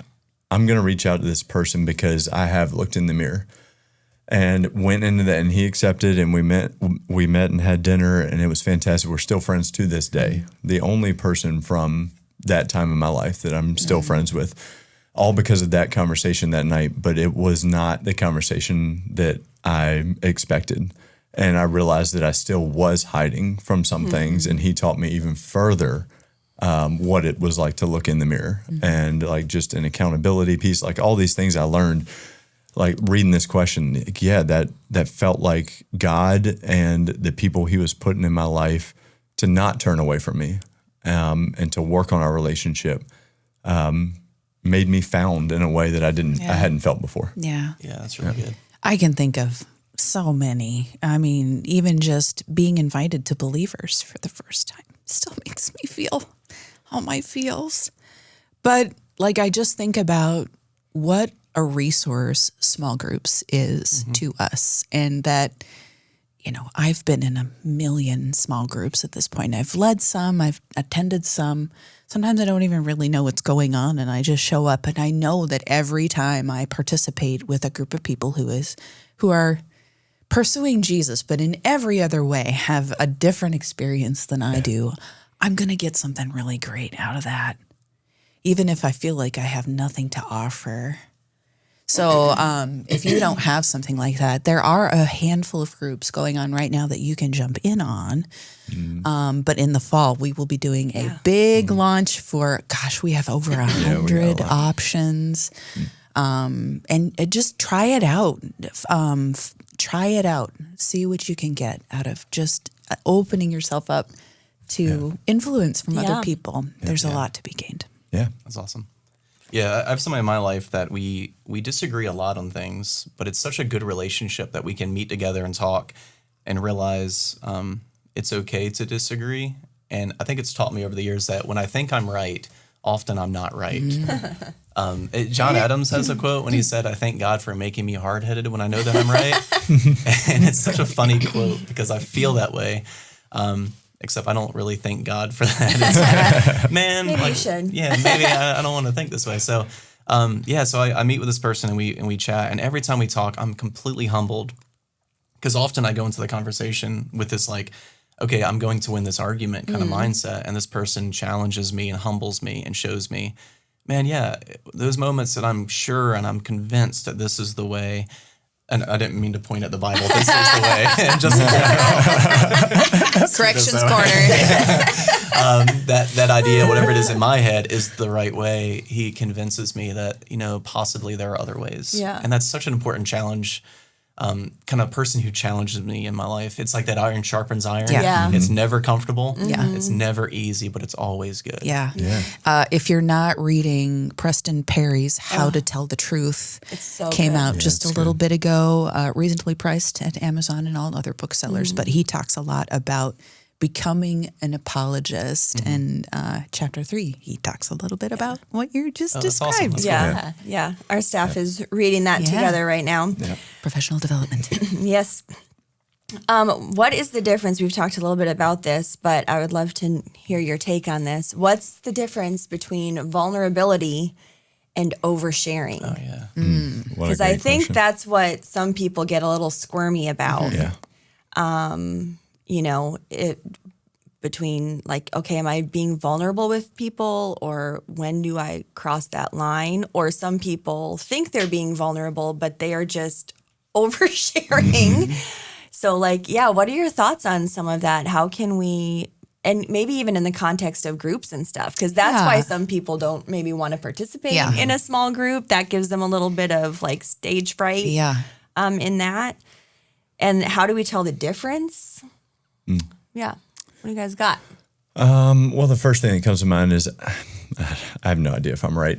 I'm going to reach out to this person because I have looked in the mirror, and went into that, and he accepted, and we met and had dinner, and it was fantastic. We're still friends to this day. The only person from that time in my life that I'm still friends with, all because of that conversation that night, but it was not the conversation that I expected. And I realized that I still was hiding from some things, and he taught me even further what it was like to look in the mirror, and like just an accountability piece, like all these things I learned, like reading this question. That felt like God and the people he was putting in my life to not turn away from me, and to work on our relationship, made me found in a way that I hadn't felt before. Yeah, that's really good. I can think of so many. I mean, even just being invited to Believers for the first time still makes me feel all my feels. But like, I just think about what a resource small groups is to us, and that, I've been in a million small groups at this point. I've led some, I've attended some. Sometimes I don't even really know what's going on, and I just show up, and I know that every time I participate with a group of people who are pursuing Jesus, but in every other way have a different experience than I do, I'm going to get something really great out of that, even if I feel like I have nothing to offer. So if you don't have something like that, there are a handful of groups going on right now that you can jump in on. But in the fall, we will be doing a big launch for, we have over 100 options. And just try it out. Try it out. See what you can get out of just opening yourself up to influence from other people. There's a lot to be gained. Yeah. That's awesome. Yeah, I have somebody in my life that we disagree a lot on things, but it's such a good relationship that we can meet together and talk and realize it's okay to disagree. And I think it's taught me over the years that when I think I'm right, often I'm not right. John Adams has a quote when he said, "I thank God for making me hard-headed when I know that I'm right." And it's such a funny quote because I feel that way. Except I don't really thank God for that. It's man, maybe you should. Yeah, maybe I don't want to think this way. So, so I meet with this person and we chat, and every time we talk, I'm completely humbled because often I go into the conversation with this okay, I'm going to win this argument kind of mindset, and this person challenges me and humbles me and shows me, man, those moments that I'm sure and I'm convinced that this is the way. And I didn't mean to point at the Bible. This is the way. Just Corrections corner. That idea, whatever it is in my head, is the right way. He convinces me that, possibly there are other ways. Yeah. And that's such an important challenge. Kind of person who challenges me in my life. It's like that iron sharpens iron. Yeah. It's never comfortable. Yeah. It's never easy, but it's always good. Yeah. If you're not reading Preston Perry's How to Tell the Truth, It's so came good. out just a little bit ago, reasonably priced at Amazon and all other booksellers. But he talks a lot about becoming an apologist. And chapter 3, he talks a little bit about what you just that's awesome. described. That's Yeah. Our staff is reading that together right now. Yeah. Professional development. Yes. What is the difference? We've talked a little bit about this, but I would love to hear your take on this. What's the difference between vulnerability and oversharing? Oh, yeah. Because I think that's what some people get a little squirmy about. Yeah. Between okay, am I being vulnerable with people, or when do I cross that line? Or some people think they're being vulnerable, but they are just oversharing. So what are your thoughts on some of that? How can we, and maybe even in the context of groups and stuff, because that's why some people don't maybe want to participate in a small group. That gives them a little bit of stage fright in that. And how do we tell the difference? Yeah. What do you guys got? Well, the first thing that comes to mind is I have no idea if I'm right.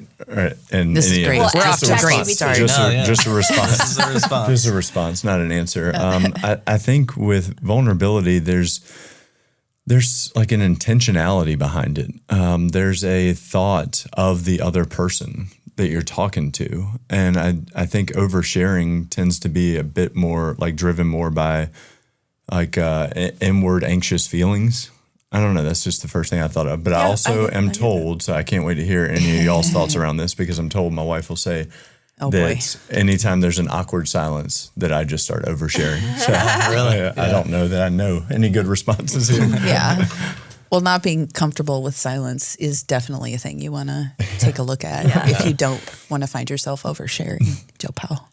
And This is great. Well, We're off to a great start. Just a response. This is a response. Just a response, not an answer. I think with vulnerability, there's an intentionality behind it. There's a thought of the other person that you're talking to. And I think oversharing tends to be a bit more driven more by inward anxious feelings. I don't know. That's just the first thing I thought of. But I also am told, so I can't wait to hear any of y'all's thoughts around this, because I'm told my wife will say that anytime there's an awkward silence that I just start oversharing. So Really? I don't know that I know any good responses here. Yeah. Well, not being comfortable with silence is definitely a thing you want to take a look at if you don't want to find yourself oversharing. Joe Powell.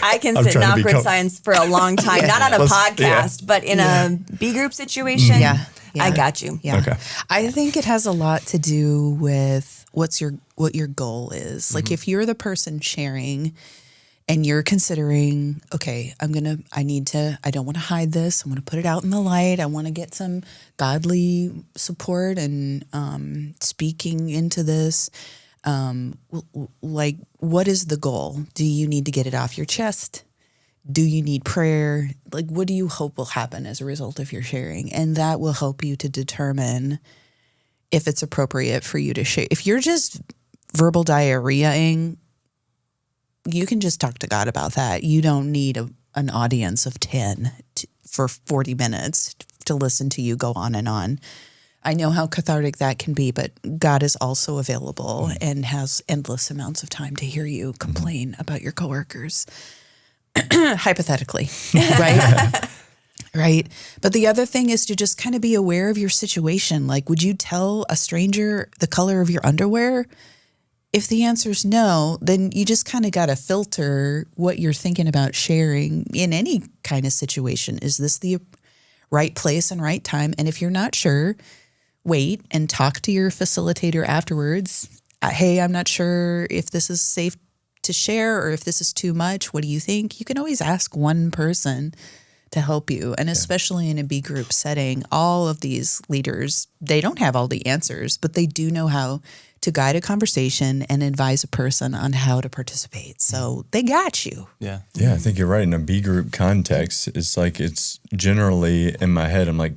I can sit in awkward silence for a long time, not on a podcast, but in a B group situation. I got you. Yeah. Okay. I think it has a lot to do with what your goal is. Like if you're the person sharing and you're considering, okay, I don't want to hide this. I want to put it out in the light. I want to get some godly support and speaking into this. What is the goal? Do you need to get it off your chest? Do you need prayer? What do you hope will happen as a result of your sharing? And that will help you to determine if it's appropriate for you to share. If you're just verbal diarrheaing, you can just talk to God about that. You don't need an audience of 10 for 40 minutes to listen to you go on and on. I know how cathartic that can be, but God is also available and has endless amounts of time to hear you complain about your coworkers. Hypothetically, right? Right. But the other thing is to just kind of be aware of your situation. Like, would you tell a stranger the color of your underwear? If the answer is no, then you just kind of got to filter what you're thinking about sharing in any kind of situation. Is this the right place and right time? And if you're not sure, wait and talk to your facilitator afterwards. Hey, I'm not sure if this is safe to share or if this is too much. What do you think? You can always ask one person to help you. And especially in a B group setting, all of these leaders, they don't have all the answers, but they do know how to guide a conversation and advise a person on how to participate. So they got you. Yeah. Yeah, I think you're right. In a B group context, it's generally in my head, I'm like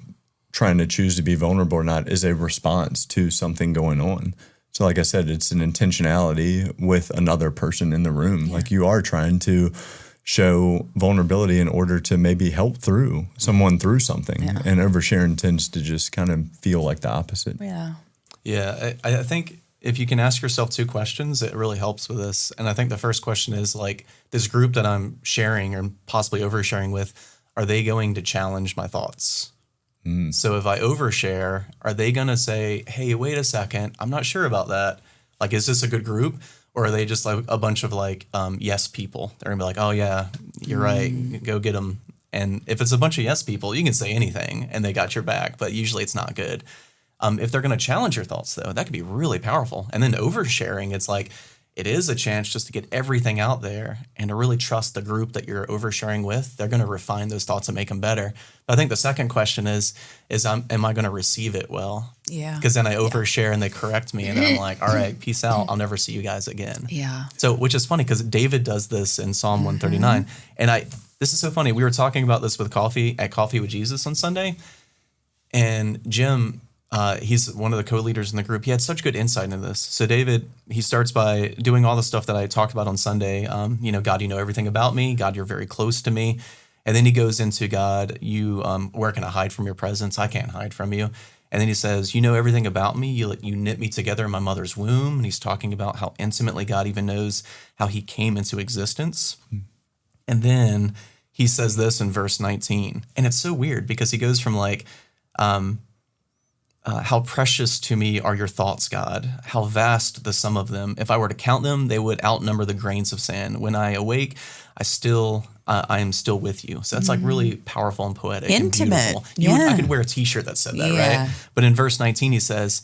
trying to choose to be vulnerable or not is a response to something going on. So like I said, it's an intentionality with another person in the room. Yeah. Like you are trying to show vulnerability in order to maybe help someone through something. Yeah. And oversharing tends to just kind of feel like the opposite. Yeah. Yeah. I think if you can ask yourself 2 questions, it really helps with this. And I think the first question is like, this group that I'm sharing or possibly oversharing with, are they going to challenge my thoughts? So if I overshare, are they going to say, hey, wait a second, I'm not sure about that. Like, is this a good group? Or are they just like a bunch of like yes people? They're going to be like, oh yeah, you're right, go get them. And if it's a bunch of yes people, you can say anything and they got your back, but usually it's not good. If they're going to challenge your thoughts though, that could be really powerful. And then oversharing, it's like, it is a chance just to get everything out there and to really trust the group that you're oversharing with. They're going to refine those thoughts and make them better. But I think the second question is am I going to receive it well? Yeah. Because then I overshare and they correct me and then I'm like, all right, peace out. I'll never see you guys again. Yeah. So, which is funny because David does this in Psalm 139. And this is so funny. We were talking about this with Coffee with Jesus on Sunday. And Jim, he's one of the co-leaders in the group. He had such good insight into this. So David, he starts by doing all the stuff that I talked about on Sunday. God, you know everything about me. God, you're very close to me. And then he goes into God, where can I hide from your presence? I can't hide from you. And then he says, you know everything about me. You knit me together in my mother's womb. And he's talking about how intimately God even knows how he came into existence. And then he says this in verse 19. And it's so weird because he goes from like, how precious to me are your thoughts, God. How vast the sum of them. If I were to count them, they would outnumber the grains of sand. When I awake, I am still with you. So that's like really powerful and poetic. Intimate. And beautiful. I could wear a t-shirt that said that, right? But in verse 19, he says,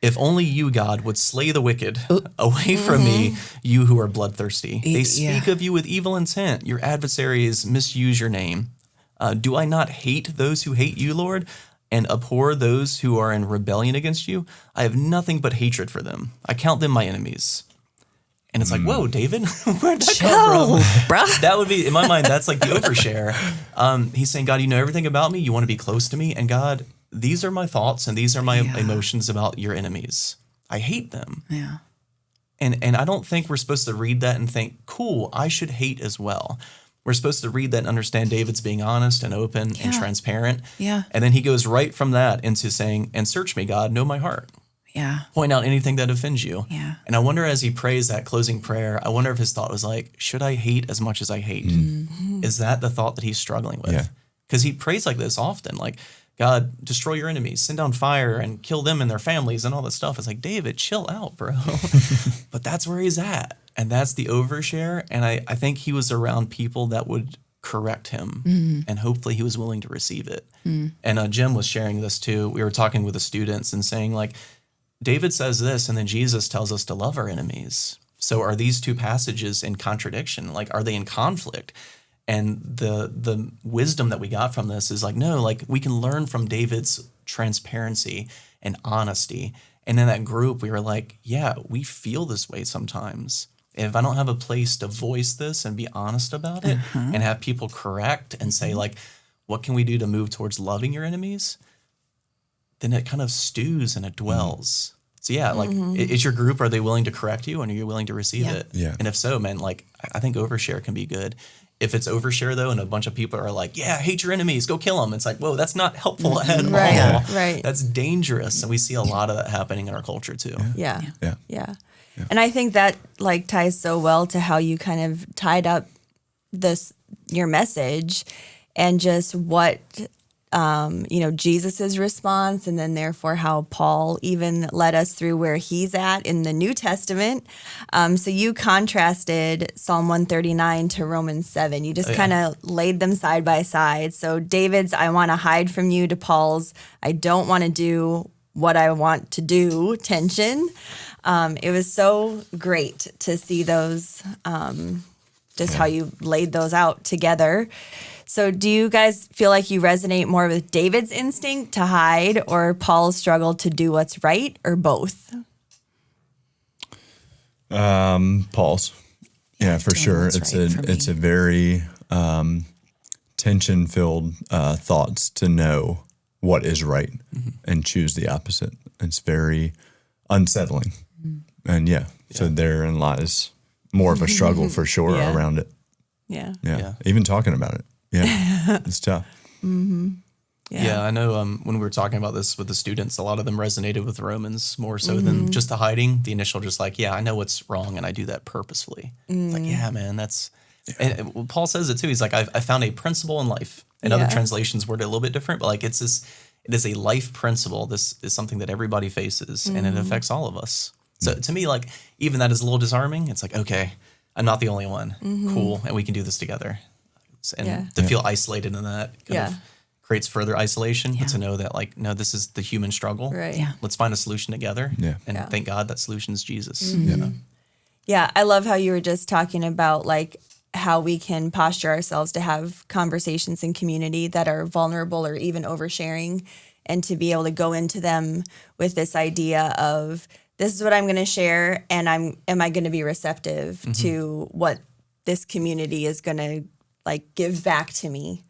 if only you, God, would slay the wicked away from me, you who are bloodthirsty. They speak of you with evil intent. Your adversaries misuse your name. Do I not hate those who hate you, Lord? And abhor those who are in rebellion against you? I have nothing but hatred for them. I count them my enemies. And it's like, whoa, David, where'd that come from? Bruh. That would be, in my mind, that's like the overshare. He's saying, God, you know everything about me. You want to be close to me. And God, these are my thoughts and these are my emotions about your enemies. I hate them. Yeah. And I don't think we're supposed to read that and think, cool, I should hate as well. We're supposed to read that and understand David's being honest and open and transparent. Yeah. And then he goes right from that into saying, and search me, God, know my heart. Yeah. Point out anything that offends you. Yeah. And I wonder as he prays that closing prayer, I wonder if his thought was like, should I hate as much as I hate? Mm-hmm. Is that the thought that he's struggling with? Because he prays like this often, like, God, destroy your enemies, send down fire and kill them and their families and all that stuff. It's like, David, chill out, bro. But that's where he's at. And that's the overshare. And I think he was around people that would correct him and hopefully he was willing to receive it. And Jim was sharing this too. We were talking with the students and saying like, David says this and then Jesus tells us to love our enemies. So are these two passages in contradiction? Like, are they in conflict? And the wisdom that we got from this is like, no, like we can learn from David's transparency and honesty. And in that group, we were like, yeah, we feel this way sometimes. If I don't have a place to voice this and be honest about it and have people correct and say like, what can we do to move towards loving your enemies? Then it kind of stews and it dwells. So yeah, like is your group, are they willing to correct you and are you willing to receive it? Yeah. And if so, man, like I think overshare can be good. If it's overshare though, and a bunch of people are like, yeah, hate your enemies, go kill them. It's like, whoa, that's not helpful at all. Right. That's dangerous. And we see a lot of that happening in our culture too. Yeah. Yeah. And I think that like ties so well to how you kind of tied up your message and just what Jesus's response, and then therefore how Paul even led us through where he's at in the New Testament. So you contrasted Psalm 139 to Romans 7. You just kind of laid them side by side. So David's "I want to hide from you" to Paul's "I don't want to do what I want to do" tension. It was so great to see those, how you laid those out together. So do you guys feel like you resonate more with David's instinct to hide or Paul's struggle to do what's right, or both? Paul's. Yeah, for sure. It's a very tension-filled thoughts to know what is right and choose the opposite. It's very unsettling. And so therein lies more of a struggle for sure around it. Yeah. Even talking about it. Yeah, it's tough. Yeah, I know when we were talking about this with the students, a lot of them resonated with Romans more so than just the hiding. The initial just like, I know what's wrong and I do that purposefully. It's like, man, that's... And Paul says it too. He's like, I found a principle in life. And other translations word it a little bit different, but like it is a life principle. This is something that everybody faces and it affects all of us. So to me, like even that is a little disarming. It's like, okay, I'm not the only one. Cool. And we can do this together. And to feel isolated in that kind of creates further isolation, but to know that like, no, this is the human struggle. Right. Yeah. Let's find a solution together. Yeah. And thank God that solution is Jesus. Yeah. I love how you were just talking about like how we can posture ourselves to have conversations in community that are vulnerable or even oversharing, and to be able to go into them with this idea of, this is what I'm going to share, and am I going to be receptive to what this community is going to like give back to me?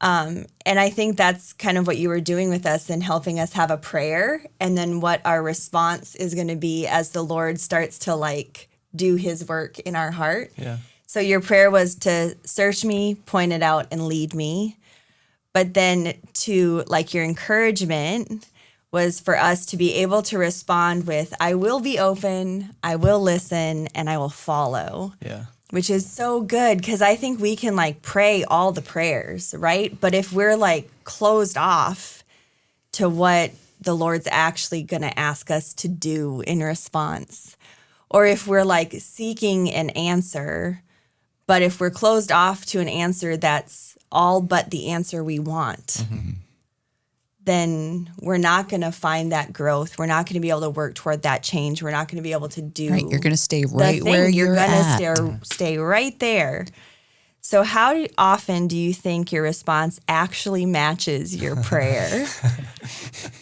And I think that's kind of what you were doing with us and helping us have a prayer, and then what our response is going to be as the Lord starts to like do his work in our heart. Yeah. So your prayer was to search me, point it out, and lead me. But then to like your encouragement was for us to be able to respond with, I will be open, I will listen, and I will follow. Yeah. Which is so good, because I think we can like pray all the prayers, right? But if we're like closed off to what the Lord's actually going to ask us to do in response, or if we're like seeking an answer, but if we're closed off to an answer that's all but the answer we want, then we're not going to find that growth. We're not going to be able to work toward that change. We're not going to be able to do Right, you're going to stay right where you're at. going to stay right there. So how often do you think your response actually matches your prayer?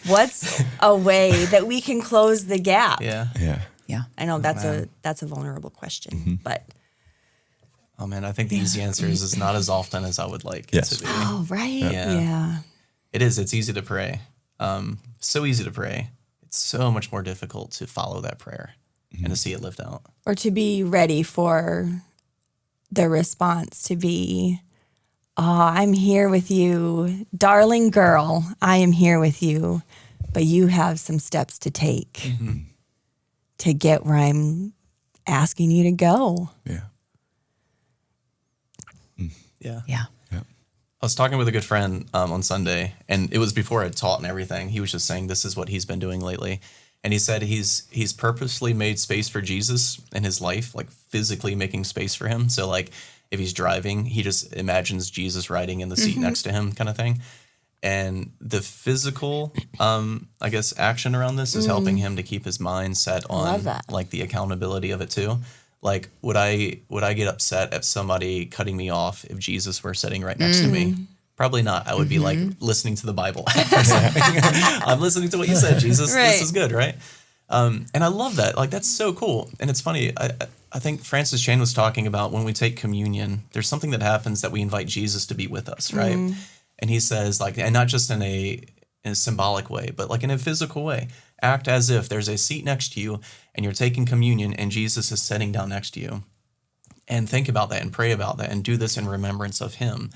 What's a way that we can close the gap? Yeah. I know that's a vulnerable question, but Oh man, I think the easy answer is not as often as I would like it to be. oh right, Yeah. It is. It's easy to pray. So easy to pray. It's so much more difficult to follow that prayer and to see it lived out. Or to be ready for the response to be, oh, I'm here with you, darling girl. I am here with you, but you have some steps to take to get where I'm asking you to go. Yeah. I was talking with a good friend on Sunday, and it was before I taught and everything. He was just saying this is what he's been doing lately. And he said he's purposely made space for Jesus in his life, like physically making space for him. So like if he's driving, he just imagines Jesus riding in the seat next to him kind of thing. And the physical, I guess, action around this is helping him to keep his mind set on like the accountability of it too. Like, would I get upset at somebody cutting me off if Jesus were sitting right next to me? Probably not. I would be like listening to the Bible. I'm listening to what you said, Jesus. Right. This is good, right? And I love that. Like, that's so cool. And it's funny. I think Francis Chan was talking about when we take communion, there's something that happens that we invite Jesus to be with us, right? And he says, like, and not just in a symbolic way, but like in a physical way. Act as if there's a seat next to you and you're taking communion and Jesus is sitting down next to you. And think about that and pray about that and do this in remembrance of him.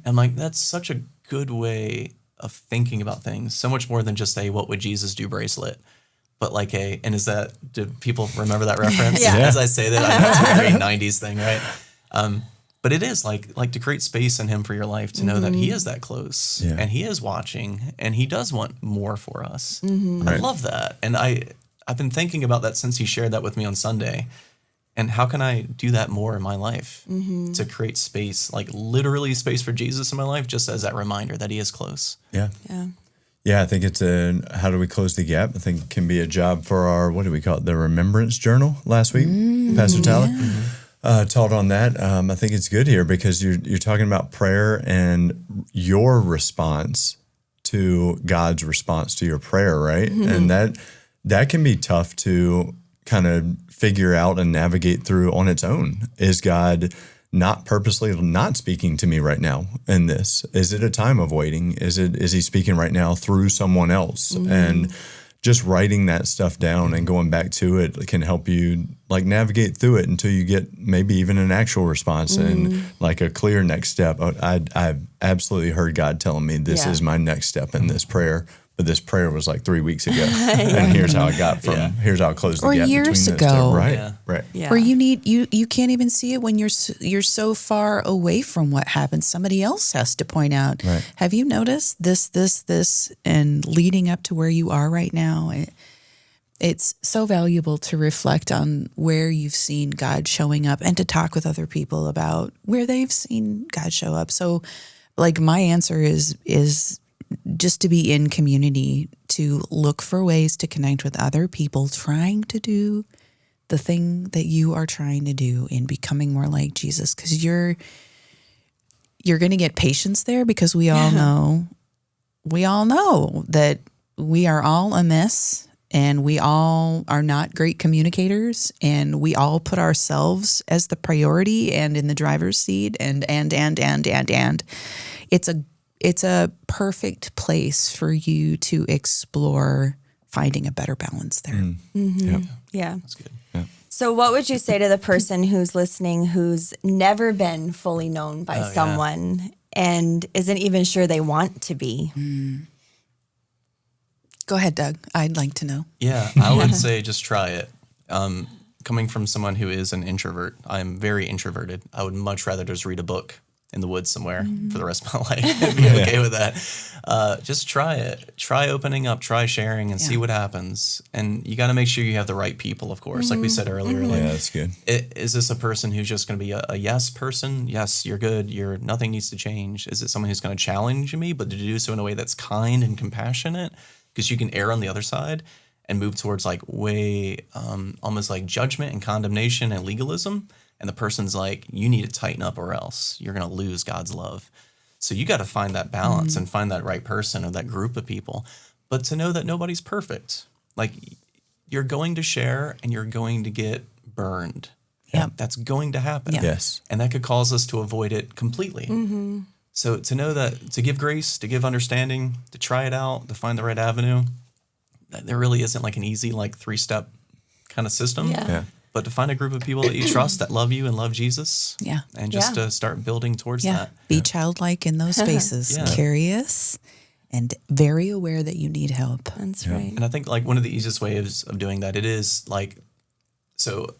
And like, that's such a good way of thinking about things. So much more than just a what would Jesus do bracelet. But like do people remember that reference? Yeah. As I say that, I know it's a very 90s thing, right? But it is like to create space in him for your life, to know that he is that close and he is watching and he does want more for us. I love that. And I've been thinking about that since he shared that with me on Sunday. And how can I do that more in my life to create space, like literally space for Jesus in my life, just as that reminder that he is close. Yeah. Yeah. Yeah, I think it's how do we close the gap? I think it can be a job for our, what do we call it, the Remembrance Journal last week, Pastor Tyler taught on that. I think it's good here because you're talking about prayer and your response to God's response to your prayer, right? And that can be tough to kind of figure out and navigate through on its own. Is God not purposely not speaking to me right now in this? Is it a time of waiting? Is he speaking right now through someone else? And just writing that stuff down and going back to it can help you like navigate through it until you get maybe even an actual response and like a clear next step. I've absolutely heard God telling me this is my next step in this prayer. But this prayer was like 3 weeks ago, and here's how I got from. Here's how I closed the Or gap years between those ago. two. Right, Yeah. right. Yeah. Or you can't even see it when you're so far away from what happened. Somebody else has to point out. Right. Have you noticed this, and leading up to where you are right now? It's so valuable to reflect on where you've seen God showing up and to talk with other people about where they've seen God show up. So, like, my answer is just to be in community, to look for ways to connect with other people trying to do the thing that you are trying to do in becoming more like Jesus. Because you're going to get patience there, because we all know that we are all a mess and we all are not great communicators, and we all put ourselves as the priority and in the driver's seat and it's a perfect place for you to explore finding a better balance there. Yeah. That's good. Yeah. So what would you say to the person who's listening who's never been fully known by someone and isn't even sure they want to be? Go ahead, Doug. I'd like to know. Yeah, I would say just try it. Coming from someone who is an introvert, I'm very introverted. I would much rather just read a book in the woods somewhere for the rest of my life and be okay with that. Just try it. Try opening up, try sharing, and see what happens. And you got to make sure you have the right people, of course. Like we said earlier, like, Yeah, that's good. is this a person who's just going to be a yes person? Yes, you're good. Nothing needs to change. Is it someone who's going to challenge me, but to do so in a way that's kind and compassionate? Because you can err on the other side and move towards like way almost like judgment and condemnation and legalism. And the person's like, you need to tighten up or else you're going to lose God's love. So you got to find that balance and find that right person or that group of people. But to know that nobody's perfect. Like, you're going to share and you're going to get burned. Yeah. That's going to happen. Yeah. Yes. And that could cause us to avoid it completely. So to know that, to give grace, to give understanding, to try it out, to find the right avenue, that there really isn't like an easy, like 3-step kind of system. Yeah. But to find a group of people that you trust, that love you and love Jesus. Yeah. And just to start building towards that. Be childlike in those spaces, Yeah. curious and very aware that you need help. That's right. And I think like one of the easiest ways of doing that, it is like, so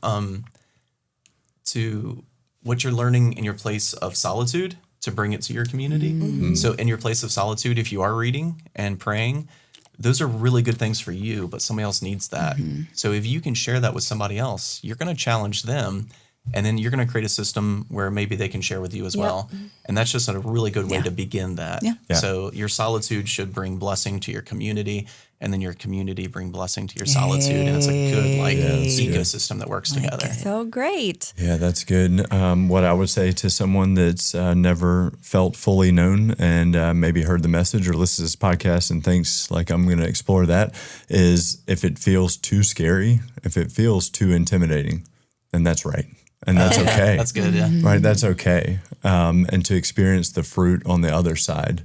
to what you're learning in your place of solitude, to bring it to your community. So in your place of solitude, if you are reading and praying, those are really good things for you, but somebody else needs that. So if you can share that with somebody else, you're going to challenge them, and then you're going to create a system where maybe they can share with you as well. And that's just a really good way to begin that. Yeah. So your solitude should bring blessing to your community, and then your community bring blessing to your solitude. And it's a good like ecosystem that works together. So great. Yeah, that's good. What I would say to someone that's never felt fully known and maybe heard the message or listened to this podcast and thinks like I'm going to explore that is if it feels too scary, if it feels too intimidating, then that's right. And that's okay. That's good, yeah. Right, that's okay. And to experience the fruit on the other side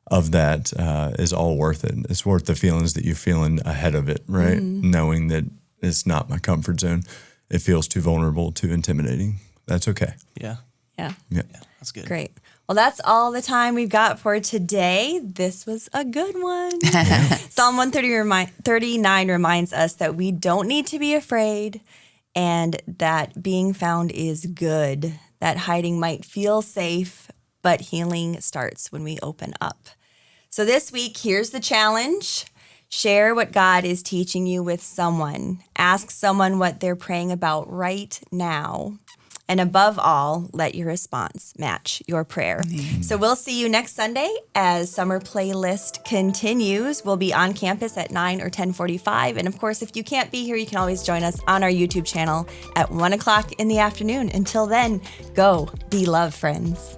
of that is all worth it. It's worth the feelings that you're feeling ahead of it, right? Knowing that it's not my comfort zone. It feels too vulnerable, too intimidating. That's okay. Yeah. Yeah. Yeah. That's good. Great. Well, that's all the time we've got for today. This was a good one. Psalm 139 reminds us that we don't need to be afraid and that being found is good, that hiding might feel safe, but healing starts when we open up. So this week, here's the challenge. Share what God is teaching you with someone. Ask someone what they're praying about right now. And above all, let your response match your prayer. So we'll see you next Sunday as Summer Playlist continues. We'll be on campus at 9 or 10:45. And of course, if you can't be here, you can always join us on our YouTube channel at 1 o'clock in the afternoon. Until then, go be love, friends.